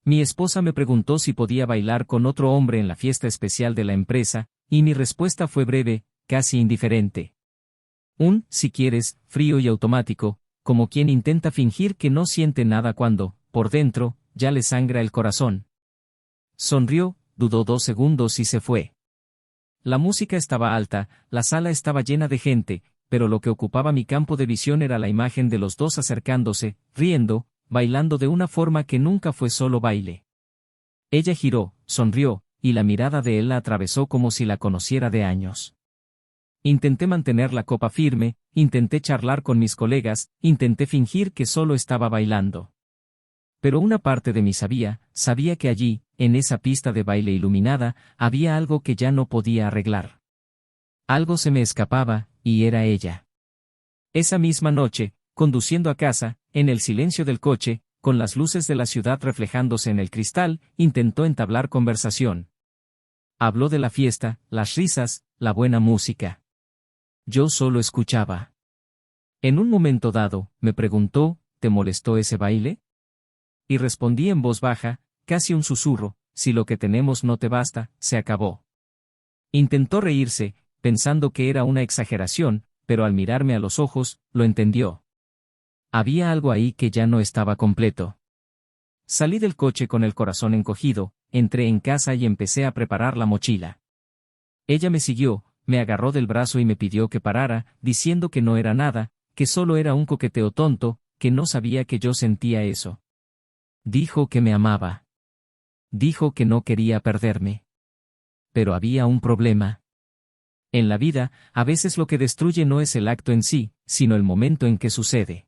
Mi esposa me preguntó si podía bailar con otro hombre en la fiesta especial de la empresa, y mi respuesta fue breve, casi indiferente. Si quieres, frío y automático, como quien intenta fingir que no siente nada cuando, por dentro, ya le sangra el corazón. Sonrió, dudó 2 segundos y se fue. La música estaba alta, la sala estaba llena de gente, pero lo que ocupaba mi campo de visión era la imagen de los dos acercándose, riendo, bailando de una forma que nunca fue solo baile. Ella giró, sonrió, y la mirada de él la atravesó como si la conociera de años. Intenté mantener la copa firme, intenté charlar con mis colegas, intenté fingir que solo estaba bailando. Pero una parte de mí sabía que allí, en esa pista de baile iluminada, había algo que ya no podía arreglar. Algo se me escapaba, y era ella. Esa misma noche, conduciendo a casa, en el silencio del coche, con las luces de la ciudad reflejándose en el cristal, intentó entablar conversación. Habló de la fiesta, las risas, la buena música. Yo solo escuchaba. En un momento dado, me preguntó, ¿te molestó ese baile? Y respondí en voz baja, casi un susurro, si lo que tenemos no te basta, se acabó. Intentó reírse, pensando que era una exageración, pero al mirarme a los ojos, lo entendió. Había algo ahí que ya no estaba completo. Salí del coche con el corazón encogido, entré en casa y empecé a preparar la mochila. Ella me siguió, me agarró del brazo y me pidió que parara, diciendo que no era nada, que solo era un coqueteo tonto, que no sabía que yo sentía eso. Dijo que me amaba. Dijo que no quería perderme. Pero había un problema. En la vida, a veces lo que destruye no es el acto en sí, sino el momento en que sucede.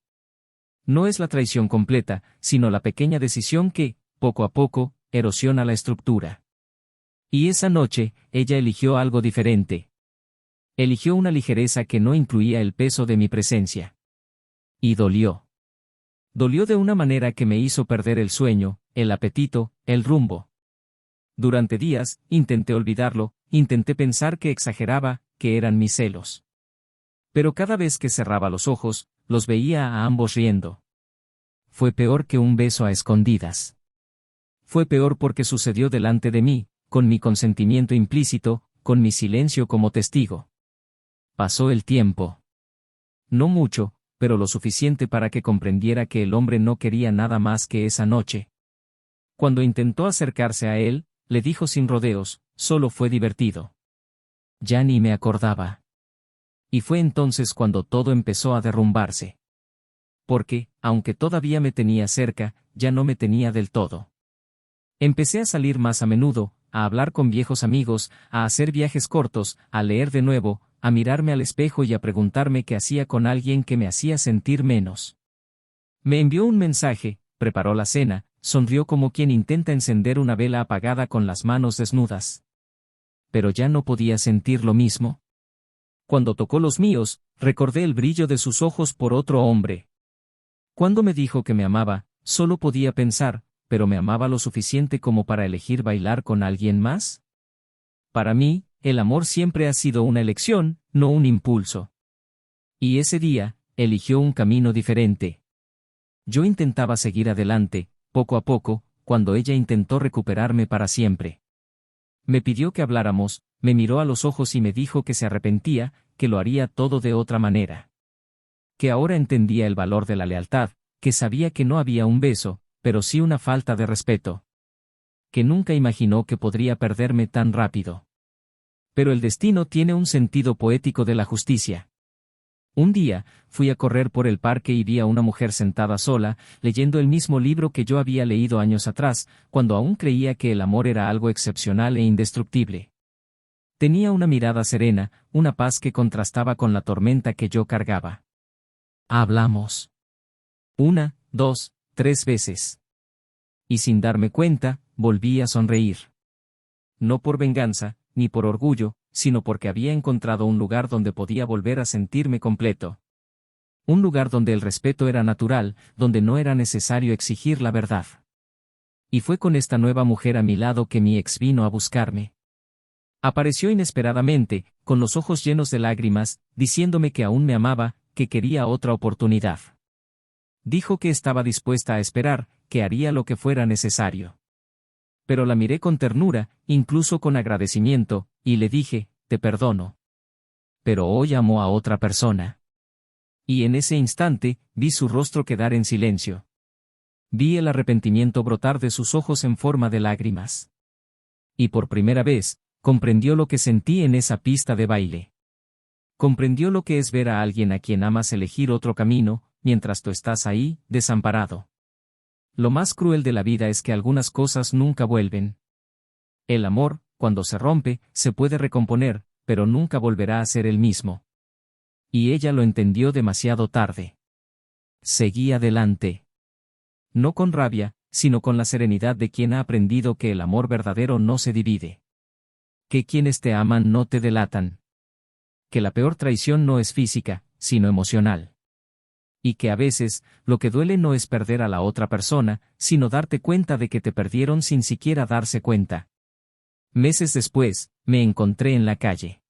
No es la traición completa, sino la pequeña decisión que, poco a poco, erosiona la estructura. Y esa noche, ella eligió algo diferente. Eligió una ligereza que no incluía el peso de mi presencia. Y dolió. Dolió de una manera que me hizo perder el sueño, el apetito, el rumbo. Durante días, intenté olvidarlo, intenté pensar que exageraba, que eran mis celos. Pero cada vez que cerraba los ojos, los veía a ambos riendo. Fue peor que un beso a escondidas. Fue peor porque sucedió delante de mí, con mi consentimiento implícito, con mi silencio como testigo. Pasó el tiempo. No mucho, pero lo suficiente para que comprendiera que el hombre no quería nada más que esa noche. Cuando intentó acercarse a él, le dijo sin rodeos, solo fue divertido. Ya ni me acordaba. Y fue entonces cuando todo empezó a derrumbarse. Porque, aunque todavía me tenía cerca, ya no me tenía del todo. Empecé a salir más a menudo, a hablar con viejos amigos, a hacer viajes cortos, a leer de nuevo, a mirarme al espejo y a preguntarme qué hacía con alguien que me hacía sentir menos. Me envió un mensaje, preparó la cena, sonrió como quien intenta encender una vela apagada con las manos desnudas. Pero ya no podía sentir lo mismo. Cuando tocó los míos, recordé el brillo de sus ojos por otro hombre. Cuando me dijo que me amaba, solo podía pensar, ¿pero me amaba lo suficiente como para elegir bailar con alguien más? Para mí, el amor siempre ha sido una elección, no un impulso. Y ese día, eligió un camino diferente. Yo intentaba seguir adelante, poco a poco, cuando ella intentó recuperarme para siempre. Me pidió que habláramos, me miró a los ojos y me dijo que se arrepentía, que lo haría todo de otra manera. Que ahora entendía el valor de la lealtad, que sabía que no había un beso, pero sí una falta de respeto. Que nunca imaginó que podría perderme tan rápido. Pero el destino tiene un sentido poético de la justicia. Un día, fui a correr por el parque y vi a una mujer sentada sola, leyendo el mismo libro que yo había leído años atrás, cuando aún creía que el amor era algo excepcional e indestructible. Tenía una mirada serena, una paz que contrastaba con la tormenta que yo cargaba. Hablamos. 1, 2, 3 veces. Y sin darme cuenta, volví a sonreír. No por venganza, ni por orgullo, sino porque había encontrado un lugar donde podía volver a sentirme completo. Un lugar donde el respeto era natural, donde no era necesario exigir la verdad. Y fue con esta nueva mujer a mi lado que mi ex vino a buscarme. Apareció inesperadamente, con los ojos llenos de lágrimas, diciéndome que aún me amaba, que quería otra oportunidad. Dijo que estaba dispuesta a esperar, que haría lo que fuera necesario. Pero la miré con ternura, incluso con agradecimiento, y le dije, te perdono. Pero hoy amo a otra persona. Y en ese instante, vi su rostro quedar en silencio. Vi el arrepentimiento brotar de sus ojos en forma de lágrimas. Y por primera vez, comprendió lo que sentí en esa pista de baile. Comprendió lo que es ver a alguien a quien amas elegir otro camino, mientras tú estás ahí, desamparado. Lo más cruel de la vida es que algunas cosas nunca vuelven. El amor, cuando se rompe, se puede recomponer, pero nunca volverá a ser el mismo. Y ella lo entendió demasiado tarde. Seguí adelante. No con rabia, sino con la serenidad de quien ha aprendido que el amor verdadero no se divide. Que quienes te aman no te delatan. Que la peor traición no es física, sino emocional. Y que a veces, lo que duele no es perder a la otra persona, sino darte cuenta de que te perdieron sin siquiera darse cuenta. Meses después, me encontré en la calle.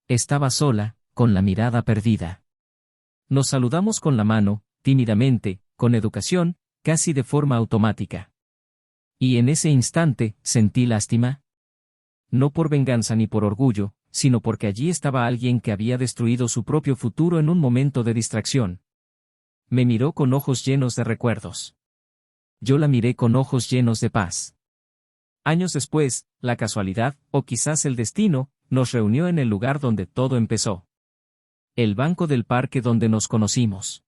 Estaba sola, con la mirada perdida. Nos saludamos con la mano, tímidamente, con educación, casi de forma automática. Y en ese instante, sentí lástima. No por venganza ni por orgullo, sino porque allí estaba alguien que había destruido su propio futuro en un momento de distracción. Me miró con ojos llenos de recuerdos. Yo la miré con ojos llenos de paz. Años después, la casualidad, o quizás el destino, nos reunió en el lugar donde todo empezó. El banco del parque donde nos conocimos.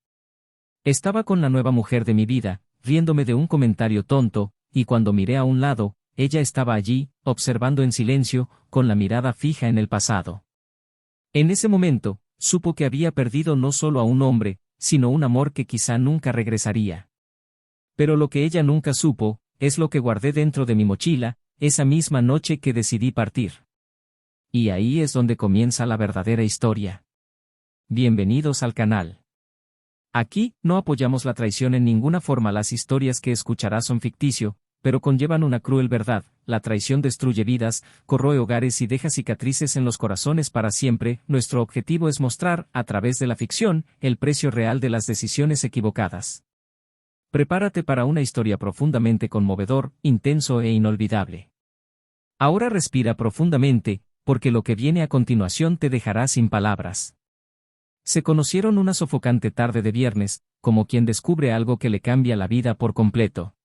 Estaba con la nueva mujer de mi vida, riéndome de un comentario tonto, y cuando miré a un lado, ella estaba allí, observando en silencio, con la mirada fija en el pasado. En ese momento, supo que había perdido no solo a un hombre, sino un amor que quizá nunca regresaría. Pero lo que ella nunca supo, es lo que guardé dentro de mi mochila, esa misma noche que decidí partir. Y ahí es donde comienza la verdadera historia. Bienvenidos al canal. Aquí, no apoyamos la traición en ninguna forma. Las historias que escucharás son ficticio, pero conllevan una cruel verdad. La traición destruye vidas, corroe hogares y deja cicatrices en los corazones para siempre. Nuestro objetivo es mostrar, a través de la ficción, el precio real de las decisiones equivocadas. Prepárate para una historia profundamente conmovedor, intenso e inolvidable. Ahora respira profundamente, porque lo que viene a continuación te dejará sin palabras. Se conocieron una sofocante tarde de viernes, como quien descubre algo que le cambia la vida por completo.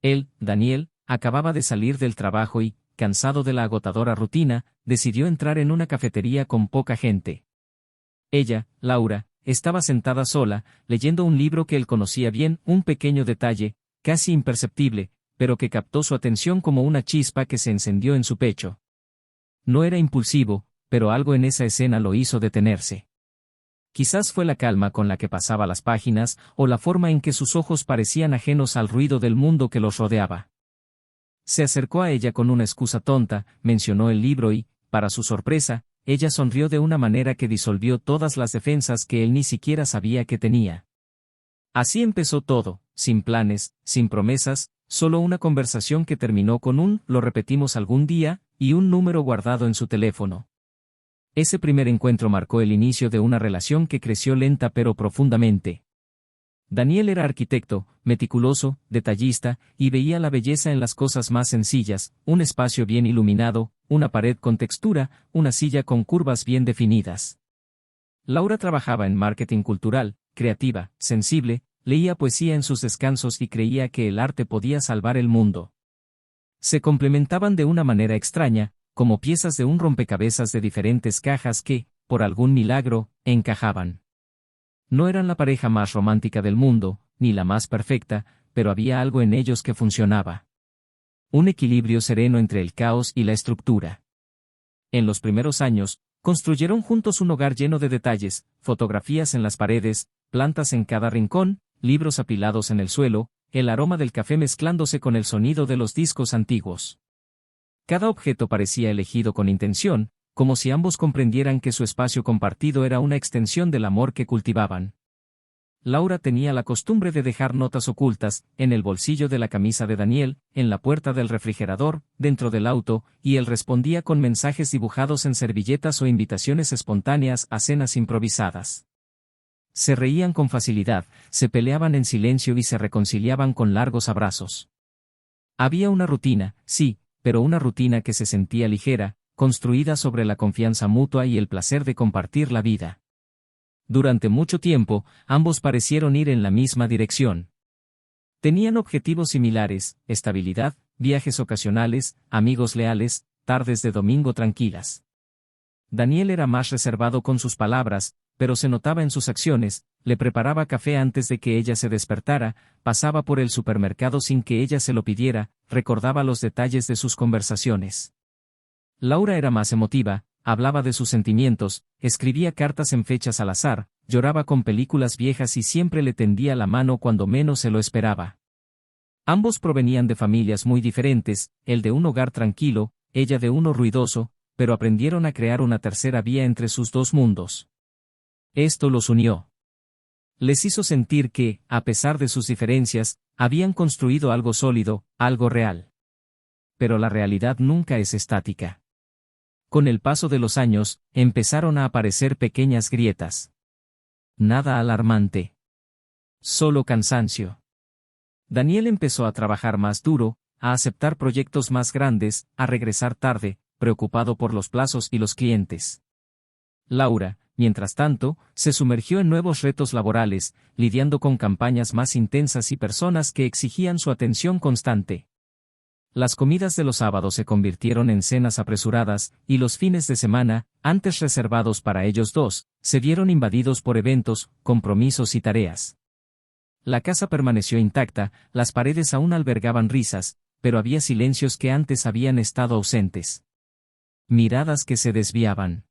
Él, Daniel, acababa de salir del trabajo y, cansado de la agotadora rutina, decidió entrar en una cafetería con poca gente. Ella, Laura, estaba sentada sola, leyendo un libro que él conocía bien, un pequeño detalle, casi imperceptible, pero que captó su atención como una chispa que se encendió en su pecho. No era impulsivo, pero algo en esa escena lo hizo detenerse. Quizás fue la calma con la que pasaba las páginas, o la forma en que sus ojos parecían ajenos al ruido del mundo que los rodeaba. Se acercó a ella con una excusa tonta, mencionó el libro y, para su sorpresa, ella sonrió de una manera que disolvió todas las defensas que él ni siquiera sabía que tenía. Así empezó todo, sin planes, sin promesas, solo una conversación que terminó con un «lo repetimos algún día» y un número guardado en su teléfono. Ese primer encuentro marcó el inicio de una relación que creció lenta pero profundamente. Daniel era arquitecto, meticuloso, detallista, y veía la belleza en las cosas más sencillas: un espacio bien iluminado, una pared con textura, una silla con curvas bien definidas. Laura trabajaba en marketing cultural, creativa, sensible, leía poesía en sus descansos y creía que el arte podía salvar el mundo. Se complementaban de una manera extraña, como piezas de un rompecabezas de diferentes cajas que, por algún milagro, encajaban. No eran la pareja más romántica del mundo, ni la más perfecta, pero había algo en ellos que funcionaba. Un equilibrio sereno entre el caos y la estructura. En los primeros años, construyeron juntos un hogar lleno de detalles: fotografías en las paredes, plantas en cada rincón, libros apilados en el suelo, el aroma del café mezclándose con el sonido de los discos antiguos. Cada objeto parecía elegido con intención, como si ambos comprendieran que su espacio compartido era una extensión del amor que cultivaban. Laura tenía la costumbre de dejar notas ocultas, en el bolsillo de la camisa de Daniel, en la puerta del refrigerador, dentro del auto, y él respondía con mensajes dibujados en servilletas o invitaciones espontáneas a cenas improvisadas. Se reían con facilidad, se peleaban en silencio y se reconciliaban con largos abrazos. Había una rutina, sí, pero una rutina que se sentía ligera, construida sobre la confianza mutua y el placer de compartir la vida. Durante mucho tiempo, ambos parecieron ir en la misma dirección. Tenían objetivos similares: estabilidad, viajes ocasionales, amigos leales, tardes de domingo tranquilas. Daniel era más reservado con sus palabras, pero se notaba en sus acciones. Le preparaba café antes de que ella se despertara, pasaba por el supermercado sin que ella se lo pidiera, recordaba los detalles de sus conversaciones. Laura era más emotiva, hablaba de sus sentimientos, escribía cartas en fechas al azar, lloraba con películas viejas y siempre le tendía la mano cuando menos se lo esperaba. Ambos provenían de familias muy diferentes, él de un hogar tranquilo, ella de uno ruidoso, pero aprendieron a crear una tercera vía entre sus dos mundos. Esto los unió. Les hizo sentir que, a pesar de sus diferencias, habían construido algo sólido, algo real. Pero la realidad nunca es estática. Con el paso de los años, empezaron a aparecer pequeñas grietas. Nada alarmante. Solo cansancio. Daniel empezó a trabajar más duro, a aceptar proyectos más grandes, a regresar tarde, preocupado por los plazos y los clientes. Laura, mientras tanto, se sumergió en nuevos retos laborales, lidiando con campañas más intensas y personas que exigían su atención constante. Las comidas de los sábados se convirtieron en cenas apresuradas, y los fines de semana, antes reservados para ellos dos, se vieron invadidos por eventos, compromisos y tareas. La casa permaneció intacta, las paredes aún albergaban risas, pero había silencios que antes habían estado ausentes. Miradas que se desviaban.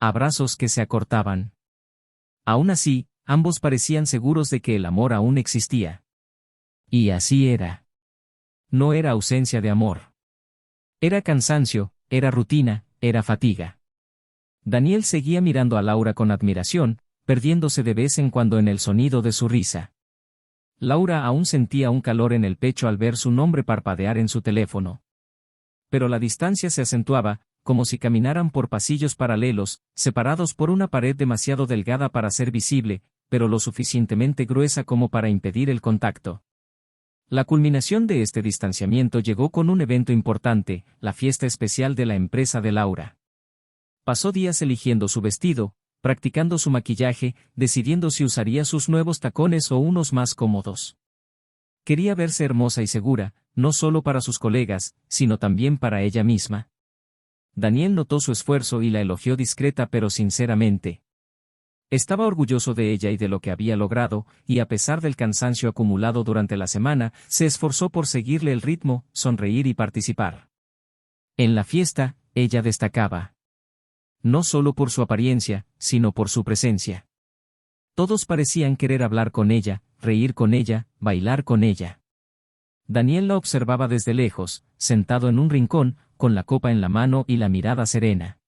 Abrazos que se acortaban. Aún así, ambos parecían seguros de que el amor aún existía. Y así era. No era ausencia de amor. Era cansancio, era rutina, era fatiga. Daniel seguía mirando a Laura con admiración, perdiéndose de vez en cuando en el sonido de su risa. Laura aún sentía un calor en el pecho al ver su nombre parpadear en su teléfono. Pero la distancia se acentuaba, como si caminaran por pasillos paralelos, separados por una pared demasiado delgada para ser visible, pero lo suficientemente gruesa como para impedir el contacto. La culminación de este distanciamiento llegó con un evento importante, la fiesta especial de la empresa de Laura. Pasó días eligiendo su vestido, practicando su maquillaje, decidiendo si usaría sus nuevos tacones o unos más cómodos. Quería verse hermosa y segura, no solo para sus colegas, sino también para ella misma. Daniel notó su esfuerzo y la elogió discreta pero sinceramente. Estaba orgulloso de ella y de lo que había logrado, y a pesar del cansancio acumulado durante la semana, se esforzó por seguirle el ritmo, sonreír y participar. En la fiesta, ella destacaba. No solo por su apariencia, sino por su presencia. Todos parecían querer hablar con ella, reír con ella, bailar con ella. Daniel la observaba desde lejos, sentado en un rincón, con la copa en la mano y la mirada serena.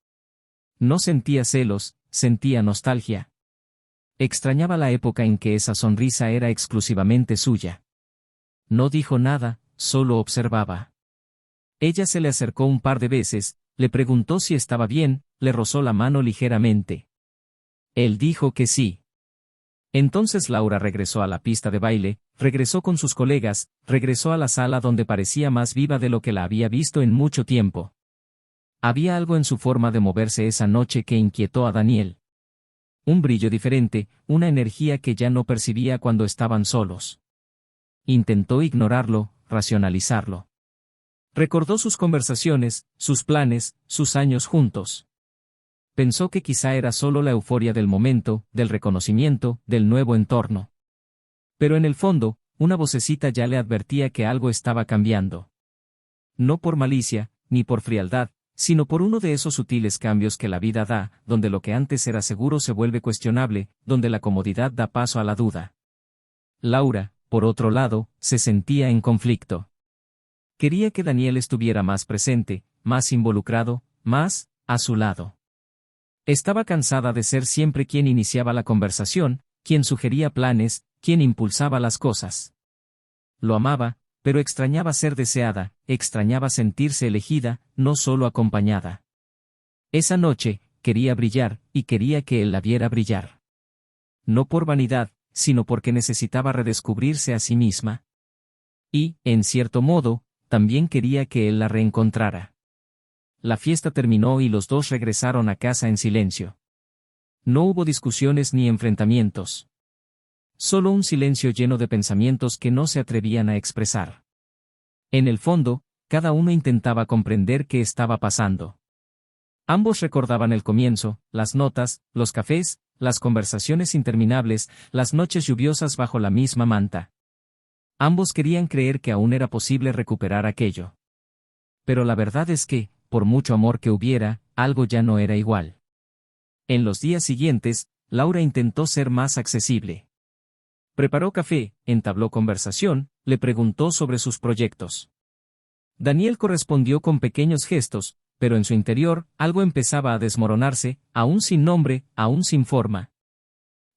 No sentía celos, sentía nostalgia. Extrañaba la época en que esa sonrisa era exclusivamente suya. No dijo nada, solo observaba. Ella se le acercó un par de veces, le preguntó si estaba bien, le rozó la mano ligeramente. Él dijo que sí. Entonces Laura regresó a la pista de baile, regresó con sus colegas, regresó a la sala donde parecía más viva de lo que la había visto en mucho tiempo. Había algo en su forma de moverse esa noche que inquietó a Daniel. Un brillo diferente, una energía que ya no percibía cuando estaban solos. Intentó ignorarlo, racionalizarlo. Recordó sus conversaciones, sus planes, sus años juntos. Pensó que quizá era solo la euforia del momento, del reconocimiento, del nuevo entorno. Pero en el fondo, una vocecita ya le advertía que algo estaba cambiando. No por malicia, ni por frialdad, sino por uno de esos sutiles cambios que la vida da, donde lo que antes era seguro se vuelve cuestionable, donde la comodidad da paso a la duda. Laura, por otro lado, se sentía en conflicto. Quería que Daniel estuviera más presente, más involucrado, más a su lado. Estaba cansada de ser siempre quien iniciaba la conversación, quien sugería planes, quien impulsaba las cosas. Lo amaba, pero extrañaba ser deseada, extrañaba sentirse elegida, no solo acompañada. Esa noche, quería brillar, y quería que él la viera brillar. No por vanidad, sino porque necesitaba redescubrirse a sí misma. Y, en cierto modo, también quería que él la reencontrara. La fiesta terminó y los dos regresaron a casa en silencio. No hubo discusiones ni enfrentamientos. Solo un silencio lleno de pensamientos que no se atrevían a expresar. En el fondo, cada uno intentaba comprender qué estaba pasando. Ambos recordaban el comienzo, las notas, los cafés, las conversaciones interminables, las noches lluviosas bajo la misma manta. Ambos querían creer que aún era posible recuperar aquello. Pero la verdad es que, por mucho amor que hubiera, algo ya no era igual. En los días siguientes, Laura intentó ser más accesible. Preparó café, entabló conversación, le preguntó sobre sus proyectos. Daniel correspondió con pequeños gestos, pero en su interior, algo empezaba a desmoronarse, aún sin nombre, aún sin forma.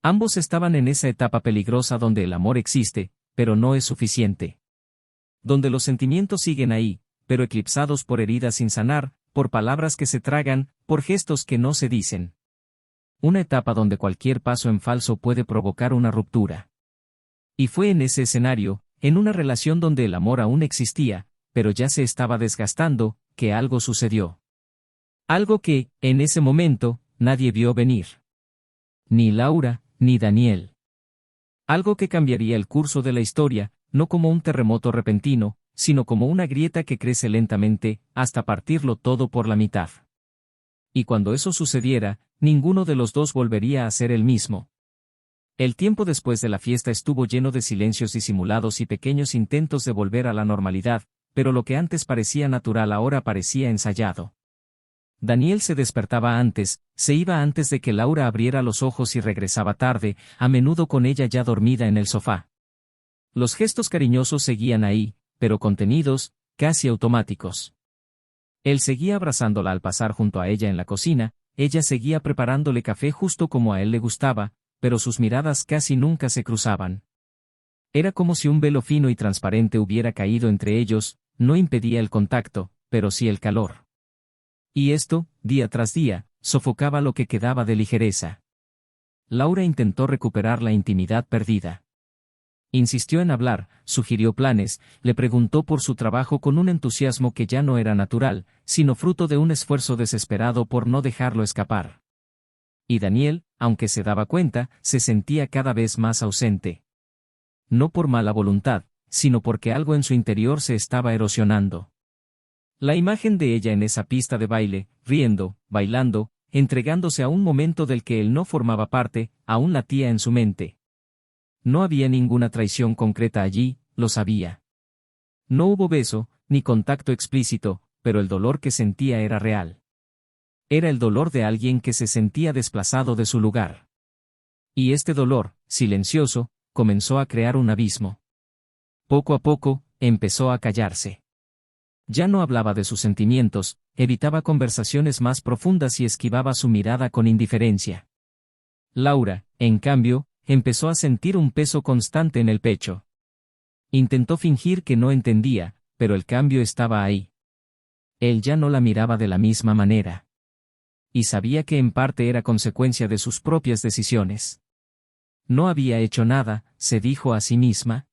Ambos estaban en esa etapa peligrosa donde el amor existe, pero no es suficiente. Donde los sentimientos siguen ahí, pero eclipsados por heridas sin sanar, por palabras que se tragan, por gestos que no se dicen. Una etapa donde cualquier paso en falso puede provocar una ruptura. Y fue en ese escenario, en una relación donde el amor aún existía, pero ya se estaba desgastando, que algo sucedió. Algo que, en ese momento, nadie vio venir. Ni Laura, ni Daniel. Algo que cambiaría el curso de la historia, no como un terremoto repentino, sino como una grieta que crece lentamente, hasta partirlo todo por la mitad. Y cuando eso sucediera, ninguno de los dos volvería a ser el mismo. El tiempo después de la fiesta estuvo lleno de silencios disimulados y pequeños intentos de volver a la normalidad, pero lo que antes parecía natural ahora parecía ensayado. Daniel se despertaba antes, se iba antes de que Laura abriera los ojos y regresaba tarde, a menudo con ella ya dormida en el sofá. Los gestos cariñosos seguían ahí, pero contenidos, casi automáticos. Él seguía abrazándola al pasar junto a ella en la cocina, ella seguía preparándole café justo como a él le gustaba, pero sus miradas casi nunca se cruzaban. Era como si un velo fino y transparente hubiera caído entre ellos, no impedía el contacto, pero sí el calor. Y esto, día tras día, sofocaba lo que quedaba de ligereza. Laura intentó recuperar la intimidad perdida. Insistió en hablar, sugirió planes, le preguntó por su trabajo con un entusiasmo que ya no era natural, sino fruto de un esfuerzo desesperado por no dejarlo escapar. Y Daniel, aunque se daba cuenta, se sentía cada vez más ausente. No por mala voluntad, sino porque algo en su interior se estaba erosionando. La imagen de ella en esa pista de baile, riendo, bailando, entregándose a un momento del que él no formaba parte, aún latía en su mente. No había ninguna traición concreta allí, lo sabía. No hubo beso, ni contacto explícito, pero el dolor que sentía era real. Era el dolor de alguien que se sentía desplazado de su lugar. Y este dolor, silencioso, comenzó a crear un abismo. Poco a poco, empezó a callarse. Ya no hablaba de sus sentimientos, evitaba conversaciones más profundas y esquivaba su mirada con indiferencia. Laura, en cambio, empezó a sentir un peso constante en el pecho. Intentó fingir que no entendía, pero el cambio estaba ahí. Él ya no la miraba de la misma manera. Y sabía que en parte era consecuencia de sus propias decisiones. No había hecho nada, se dijo a sí misma.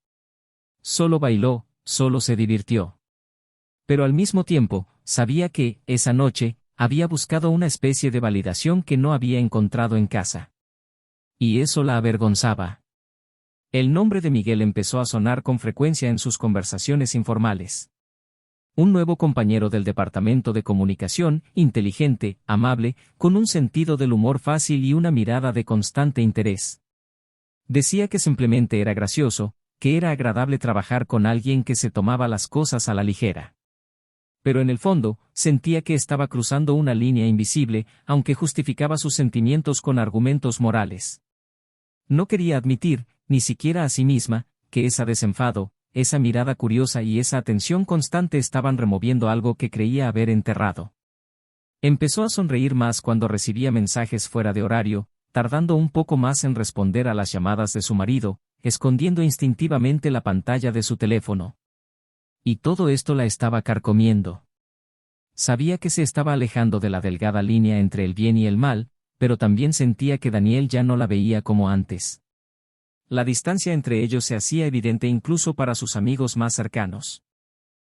Solo bailó, solo se divirtió. Pero al mismo tiempo, sabía que, esa noche, había buscado una especie de validación que no había encontrado en casa. Y eso la avergonzaba. El nombre de Miguel empezó a sonar con frecuencia en sus conversaciones informales. Un nuevo compañero del departamento de comunicación, inteligente, amable, con un sentido del humor fácil y una mirada de constante interés. Decía que simplemente era gracioso, que era agradable trabajar con alguien que se tomaba las cosas a la ligera. Pero en el fondo, sentía que estaba cruzando una línea invisible, aunque justificaba sus sentimientos con argumentos morales. No quería admitir, ni siquiera a sí misma, que ese desenfado, esa mirada curiosa y esa atención constante estaban removiendo algo que creía haber enterrado. Empezó a sonreír más cuando recibía mensajes fuera de horario, tardando un poco más en responder a las llamadas de su marido, escondiendo instintivamente la pantalla de su teléfono. Y todo esto la estaba carcomiendo. Sabía que se estaba alejando de la delgada línea entre el bien y el mal, pero también sentía que Daniel ya no la veía como antes. La distancia entre ellos se hacía evidente incluso para sus amigos más cercanos.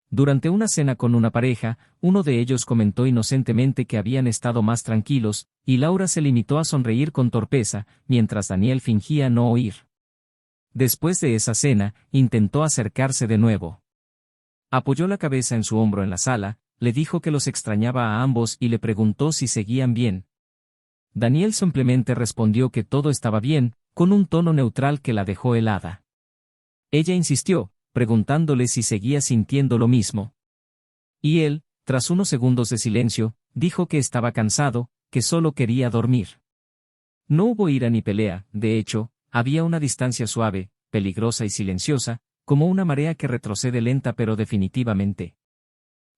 Durante una cena con una pareja, uno de ellos comentó inocentemente que habían estado más tranquilos, y Laura se limitó a sonreír con torpeza, mientras Daniel fingía no oír. Después de esa cena, intentó acercarse de nuevo. Apoyó la cabeza en su hombro en la sala, le dijo que los extrañaba a ambos y le preguntó si seguían bien. Daniel simplemente respondió que todo estaba bien, con un tono neutral que la dejó helada. Ella insistió, preguntándole si seguía sintiendo lo mismo. Y él, tras unos segundos de silencio, dijo que estaba cansado, que solo quería dormir. No hubo ira ni pelea, de hecho, había una distancia suave, peligrosa y silenciosa, como una marea que retrocede lenta pero definitivamente.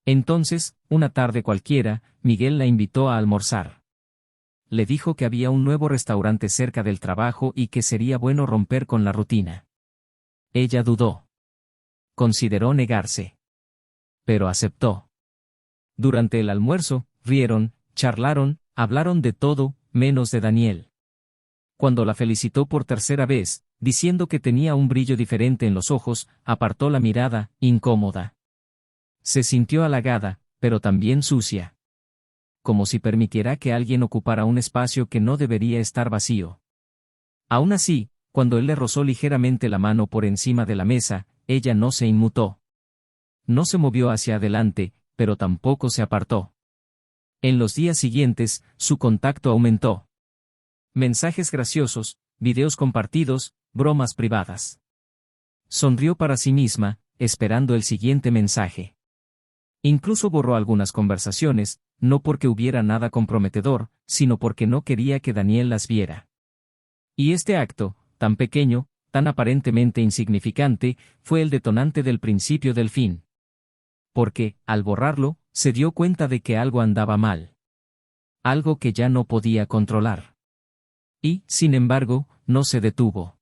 Entonces, una tarde cualquiera, Miguel la invitó a almorzar. Le dijo que había un nuevo restaurante cerca del trabajo y que sería bueno romper con la rutina. Ella dudó. Consideró negarse. Pero aceptó. Durante el almuerzo, rieron, charlaron, hablaron de todo, menos de Daniel. Cuando la felicitó por tercera vez, diciendo que tenía un brillo diferente en los ojos, apartó la mirada, incómoda. Se sintió halagada, pero también sucia. Como si permitiera que alguien ocupara un espacio que no debería estar vacío. Aún así, cuando él le rozó ligeramente la mano por encima de la mesa, ella no se inmutó. No se movió hacia adelante, pero tampoco se apartó. En los días siguientes, su contacto aumentó. Mensajes graciosos, videos compartidos, bromas privadas. Sonrió para sí misma, esperando el siguiente mensaje. Incluso borró algunas conversaciones, no porque hubiera nada comprometedor, sino porque no quería que Daniel las viera. Y este acto, tan pequeño, tan aparentemente insignificante, fue el detonante del principio del fin. Porque, al borrarlo, se dio cuenta de que algo andaba mal. Algo que ya no podía controlar. Y, sin embargo, no se detuvo.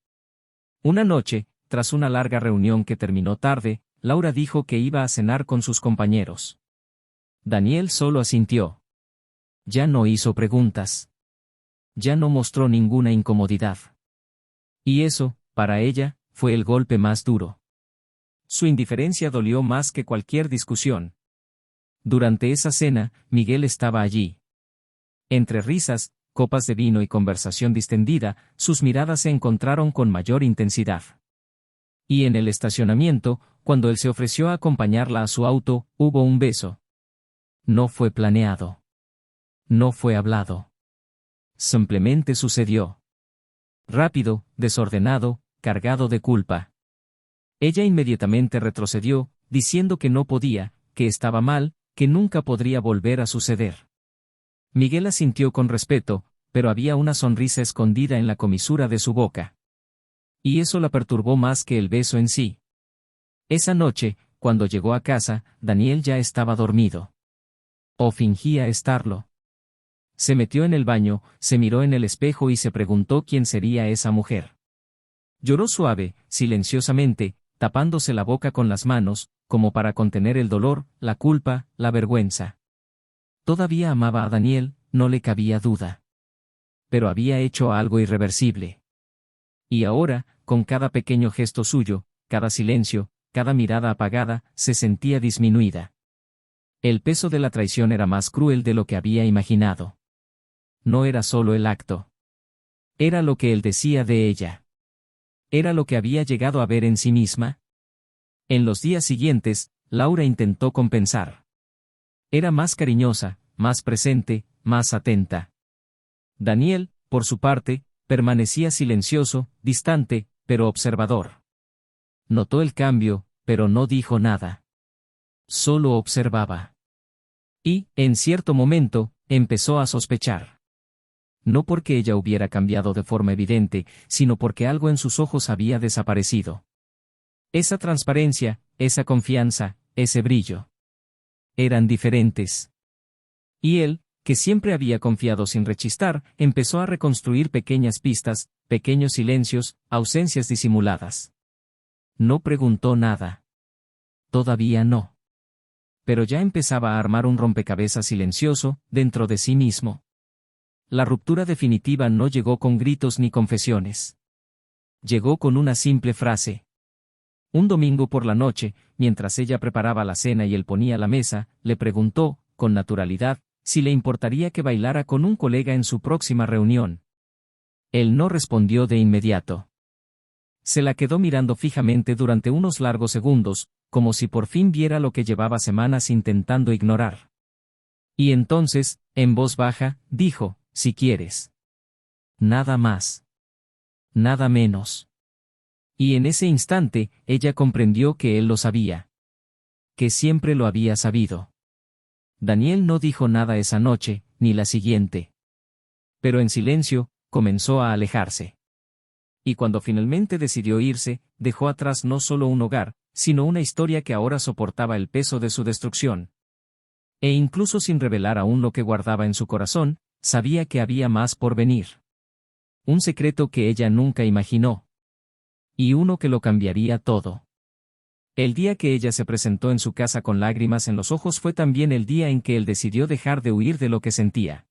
Una noche, tras una larga reunión que terminó tarde, Laura dijo que iba a cenar con sus compañeros. Daniel solo asintió. Ya no hizo preguntas. Ya no mostró ninguna incomodidad. Y eso, para ella, fue el golpe más duro. Su indiferencia dolió más que cualquier discusión. Durante esa cena, Miguel estaba allí. Entre risas, copas de vino y conversación distendida, sus miradas se encontraron con mayor intensidad. Y en el estacionamiento, cuando él se ofreció a acompañarla a su auto, hubo un beso. No fue planeado. No fue hablado. Simplemente sucedió. Rápido, desordenado, cargado de culpa. Ella inmediatamente retrocedió, diciendo que no podía, que estaba mal, que nunca podría volver a suceder. Miguel asintió con respeto, pero había una sonrisa escondida en la comisura de su boca. Y eso la perturbó más que el beso en sí. Esa noche, cuando llegó a casa, Daniel ya estaba dormido. O fingía estarlo. Se metió en el baño, se miró en el espejo y se preguntó quién sería esa mujer. Lloró suave, silenciosamente, tapándose la boca con las manos, como para contener el dolor, la culpa, la vergüenza. Todavía amaba a Daniel, no le cabía duda. Pero había hecho algo irreversible. Y ahora, con cada pequeño gesto suyo, cada silencio, cada mirada apagada, se sentía disminuida. El peso de la traición era más cruel de lo que había imaginado. No era solo el acto. Era lo que él decía de ella. Era lo que había llegado a ver en sí misma. En los días siguientes, Laura intentó compensar. Era más cariñosa, más presente, más atenta. Daniel, por su parte, permanecía silencioso, distante, pero observador. Notó el cambio, pero no dijo nada. Solo observaba. Y, en cierto momento, empezó a sospechar. No porque ella hubiera cambiado de forma evidente, sino porque algo en sus ojos había desaparecido. Esa transparencia, esa confianza, ese brillo. Eran diferentes. Y él, que siempre había confiado sin rechistar, empezó a reconstruir pequeñas pistas, pequeños silencios, ausencias disimuladas. No preguntó nada. Todavía no. Pero ya empezaba a armar un rompecabezas silencioso, dentro de sí mismo. La ruptura definitiva no llegó con gritos ni confesiones. llegó con una simple frase. Un domingo por la noche, mientras ella preparaba la cena y él ponía la mesa, le preguntó, con naturalidad, si le importaría que bailara con un colega en su próxima reunión. Él no respondió de inmediato. Se la quedó mirando fijamente durante unos largos segundos, como si por fin viera lo que llevaba semanas intentando ignorar. Y entonces, en voz baja, dijo, si quieres. Nada más. Nada menos. Y en ese instante, ella comprendió que él lo sabía. Que siempre lo había sabido. Daniel no dijo nada esa noche, ni la siguiente. Pero en silencio, comenzó a alejarse. Y cuando finalmente decidió irse, dejó atrás no solo un hogar, sino una historia que ahora soportaba el peso de su destrucción. E incluso sin revelar aún lo que guardaba en su corazón, sabía que había más por venir. Un secreto que ella nunca imaginó. Y uno que lo cambiaría todo. El día que ella se presentó en su casa con lágrimas en los ojos fue también el día en que él decidió dejar de huir de lo que sentía.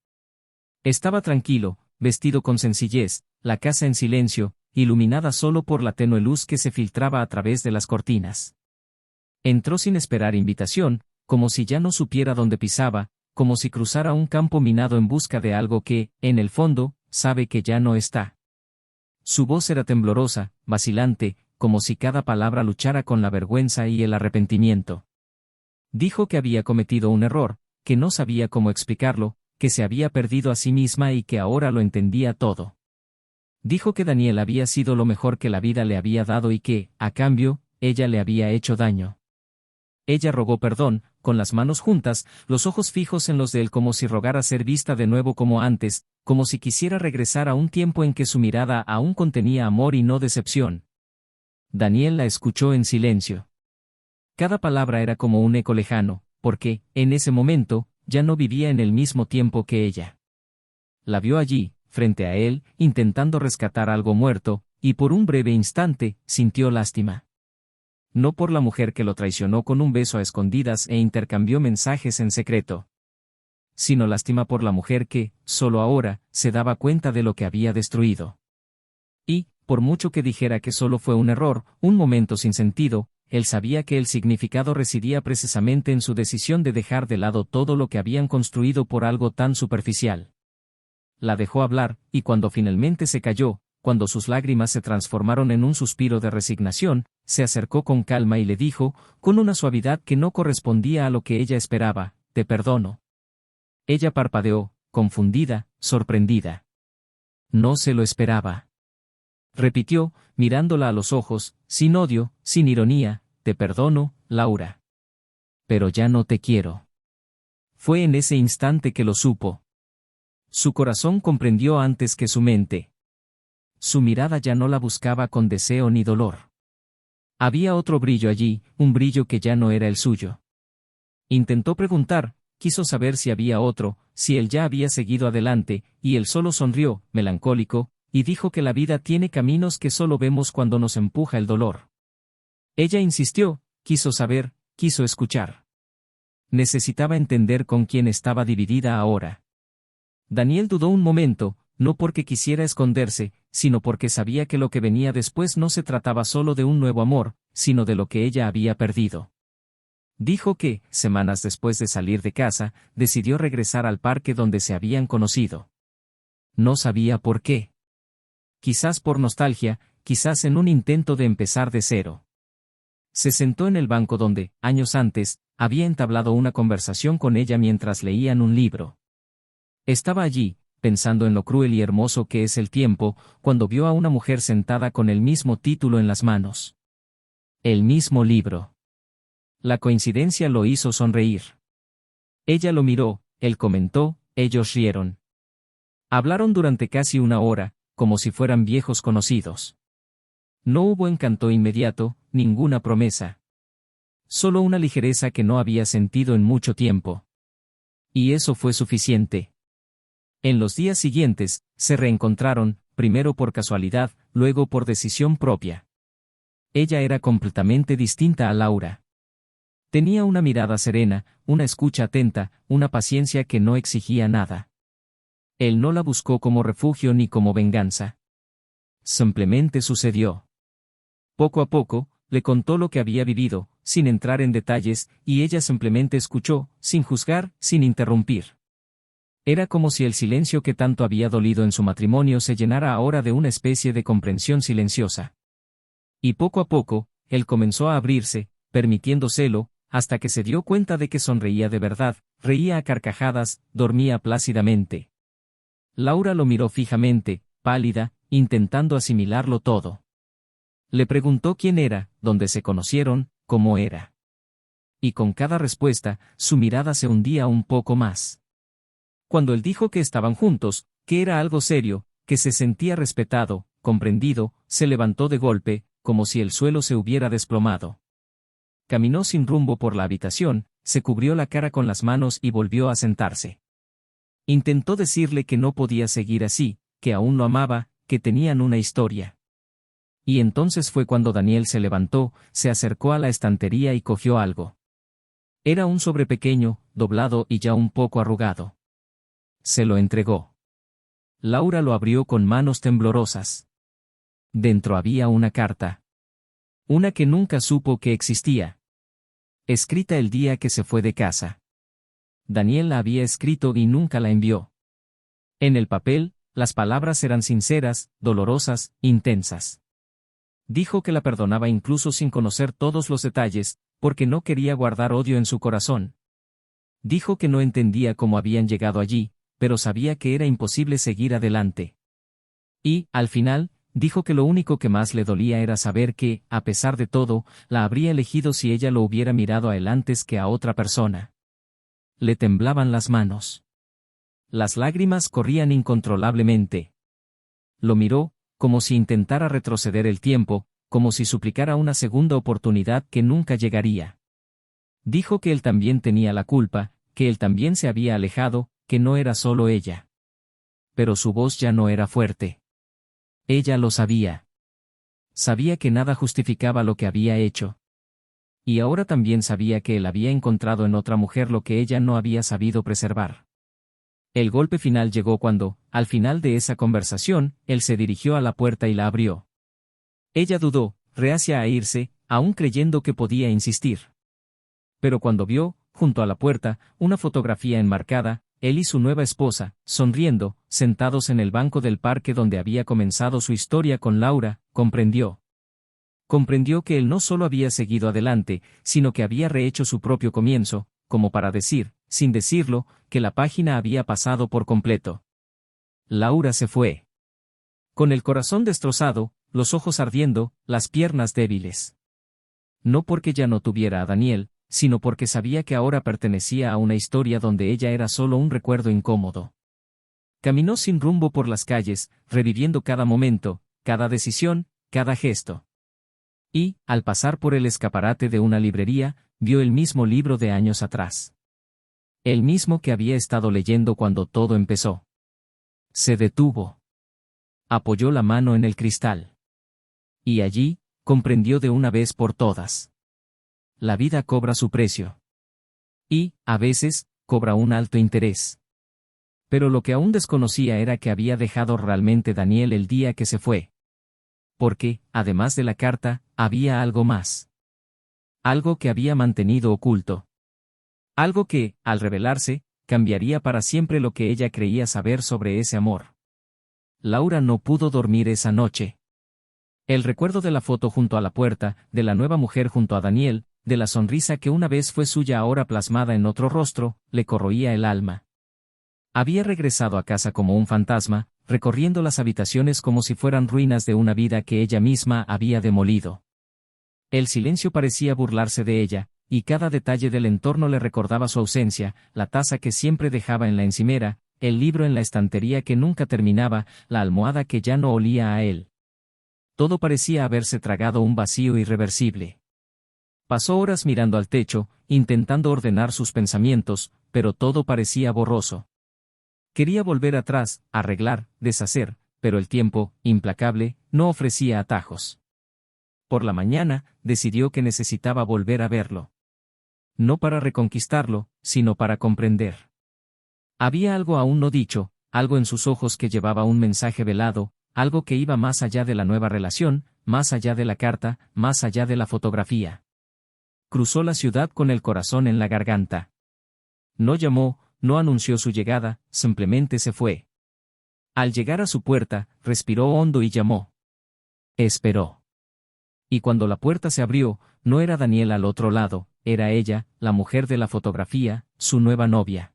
Estaba tranquilo, vestido con sencillez, la casa en silencio, iluminada solo por la tenue luz que se filtraba a través de las cortinas. Entró sin esperar invitación, como si ya no supiera dónde pisaba, como si cruzara un campo minado en busca de algo que, en el fondo, sabe que ya no está. Su voz era temblorosa, vacilante, como si cada palabra luchara con la vergüenza y el arrepentimiento. Dijo que había cometido un error, que no sabía cómo explicarlo, que se había perdido a sí misma y que ahora lo entendía todo. Dijo que Daniel había sido lo mejor que la vida le había dado y que, a cambio, ella le había hecho daño. Ella rogó perdón, con las manos juntas, los ojos fijos en los de él como si rogara ser vista de nuevo como antes, como si quisiera regresar a un tiempo en que su mirada aún contenía amor y no decepción. Daniel la escuchó en silencio. Cada palabra era como un eco lejano, porque, en ese momento, ya no vivía en el mismo tiempo que ella. La vio allí, frente a él, intentando rescatar algo muerto, y por un breve instante, sintió lástima. No por la mujer que lo traicionó con un beso a escondidas e intercambió mensajes en secreto. Sino lástima por la mujer que, solo ahora, se daba cuenta de lo que había destruido. Y, por mucho que dijera que solo fue un error, un momento sin sentido, él sabía que el significado residía precisamente en su decisión de dejar de lado todo lo que habían construido por algo tan superficial. La dejó hablar, y cuando finalmente se calló, cuando sus lágrimas se transformaron en un suspiro de resignación, se acercó con calma y le dijo, con una suavidad que no correspondía a lo que ella esperaba, «Te perdono». Ella parpadeó, confundida, sorprendida. No se lo esperaba. Repitió, mirándola a los ojos, sin odio, sin ironía, «Te perdono, Laura. Pero ya no te quiero». Fue en ese instante que lo supo. Su corazón comprendió antes que su mente. Su mirada ya no la buscaba con deseo ni dolor. Había otro brillo allí, un brillo que ya no era el suyo. Intentó preguntar, quiso saber si había otro, si él ya había seguido adelante, y él solo sonrió, melancólico, y dijo que la vida tiene caminos que solo vemos cuando nos empuja el dolor. Ella insistió, quiso saber, quiso escuchar. Necesitaba entender con quién estaba dividida ahora. Daniel dudó un momento, no porque quisiera esconderse, sino porque sabía que lo que venía después no se trataba solo de un nuevo amor, sino de lo que ella había perdido. Dijo que, semanas después de salir de casa, decidió regresar al parque donde se habían conocido. No sabía por qué. Quizás por nostalgia, quizás en un intento de empezar de cero. Se sentó en el banco donde, años antes, había entablado una conversación con ella mientras leían un libro. Estaba allí, pensando en lo cruel y hermoso que es el tiempo, cuando vio a una mujer sentada con el mismo título en las manos. El mismo libro. La coincidencia lo hizo sonreír. Ella lo miró, él comentó, ellos rieron. Hablaron durante casi una hora, como si fueran viejos conocidos. No hubo encanto inmediato, ninguna promesa. Solo una ligereza que no había sentido en mucho tiempo. Y eso fue suficiente. En los días siguientes, se reencontraron, primero por casualidad, luego por decisión propia. Ella era completamente distinta a Laura. Tenía una mirada serena, una escucha atenta, una paciencia que no exigía nada. Él no la buscó como refugio ni como venganza. Simplemente sucedió. Poco a poco, le contó lo que había vivido, sin entrar en detalles, y ella simplemente escuchó, sin juzgar, sin interrumpir. Era como si el silencio que tanto había dolido en su matrimonio se llenara ahora de una especie de comprensión silenciosa. Y poco a poco, él comenzó a abrirse, permitiéndoselo, hasta que se dio cuenta de que sonreía de verdad, reía a carcajadas, dormía plácidamente. Laura lo miró fijamente, pálida, intentando asimilarlo todo. Le preguntó quién era, dónde se conocieron, cómo era. Y con cada respuesta, su mirada se hundía un poco más. Cuando él dijo que estaban juntos, que era algo serio, que se sentía respetado, comprendido, se levantó de golpe, como si el suelo se hubiera desplomado. Caminó sin rumbo por la habitación, se cubrió la cara con las manos y volvió a sentarse. Intentó decirle que no podía seguir así, que aún lo amaba, que tenían una historia. Y entonces fue cuando Daniel se levantó, se acercó a la estantería y cogió algo. Era un sobre pequeño, doblado y ya un poco arrugado. Se lo entregó. Laura lo abrió con manos temblorosas. Dentro había una carta. Una que nunca supo que existía. Escrita el día que se fue de casa. Daniel la había escrito y nunca la envió. En el papel, las palabras eran sinceras, dolorosas, intensas. Dijo que la perdonaba incluso sin conocer todos los detalles, porque no quería guardar odio en su corazón. Dijo que no entendía cómo habían llegado allí, pero sabía que era imposible seguir adelante. Y, al final, dijo que lo único que más le dolía era saber que, a pesar de todo, la habría elegido si ella lo hubiera mirado a él antes que a otra persona. Le temblaban las manos. Las lágrimas corrían incontrolablemente. Lo miró, como si intentara retroceder el tiempo, como si suplicara una segunda oportunidad que nunca llegaría. Dijo que él también tenía la culpa, que él también se había alejado, que no era solo ella. Pero su voz ya no era fuerte. Ella lo sabía. Sabía que nada justificaba lo que había hecho. Y ahora también sabía que él había encontrado en otra mujer lo que ella no había sabido preservar. El golpe final llegó cuando, al final de esa conversación, él se dirigió a la puerta y la abrió. Ella dudó, reacia a irse, aún creyendo que podía insistir. Pero cuando vio, junto a la puerta, una fotografía enmarcada, él y su nueva esposa, sonriendo, sentados en el banco del parque donde había comenzado su historia con Laura, comprendió. Comprendió que él no solo había seguido adelante, sino que había rehecho su propio comienzo, como para decir, sin decirlo, que la página había pasado por completo. Laura se fue. Con el corazón destrozado, los ojos ardiendo, las piernas débiles. No porque ya no tuviera a Daniel, sino porque sabía que ahora pertenecía a una historia donde ella era solo un recuerdo incómodo. Caminó sin rumbo por las calles, reviviendo cada momento, cada decisión, cada gesto. Y, al pasar por el escaparate de una librería, vio el mismo libro de años atrás. El mismo que había estado leyendo cuando todo empezó. Se detuvo. Apoyó la mano en el cristal. Y allí, comprendió de una vez por todas. La vida cobra su precio. Y, a veces, cobra un alto interés. Pero lo que aún desconocía era que había dejado realmente Daniel el día que se fue. Porque, además de la carta, había algo más. Algo que había mantenido oculto. Algo que, al revelarse, cambiaría para siempre lo que ella creía saber sobre ese amor. Laura no pudo dormir esa noche. El recuerdo de la foto junto a la puerta, de la nueva mujer junto a Daniel, de la sonrisa que una vez fue suya ahora plasmada en otro rostro, le corroía el alma. Había regresado a casa como un fantasma, recorriendo las habitaciones como si fueran ruinas de una vida que ella misma había demolido. El silencio parecía burlarse de ella, y cada detalle del entorno le recordaba su ausencia, la taza que siempre dejaba en la encimera, el libro en la estantería que nunca terminaba, la almohada que ya no olía a él. Todo parecía haberse tragado un vacío irreversible. Pasó horas mirando al techo, intentando ordenar sus pensamientos, pero todo parecía borroso. Quería volver atrás, arreglar, deshacer, pero el tiempo, implacable, no ofrecía atajos. Por la mañana, decidió que necesitaba volver a verlo. No para reconquistarlo, sino para comprender. Había algo aún no dicho, algo en sus ojos que llevaba un mensaje velado, algo que iba más allá de la nueva relación, más allá de la carta, más allá de la fotografía. Cruzó la ciudad con el corazón en la garganta. No llamó, no anunció su llegada, simplemente se fue. Al llegar a su puerta, respiró hondo y llamó. Esperó. Y cuando la puerta se abrió, no era Daniel al otro lado, era ella, la mujer de la fotografía, su nueva novia.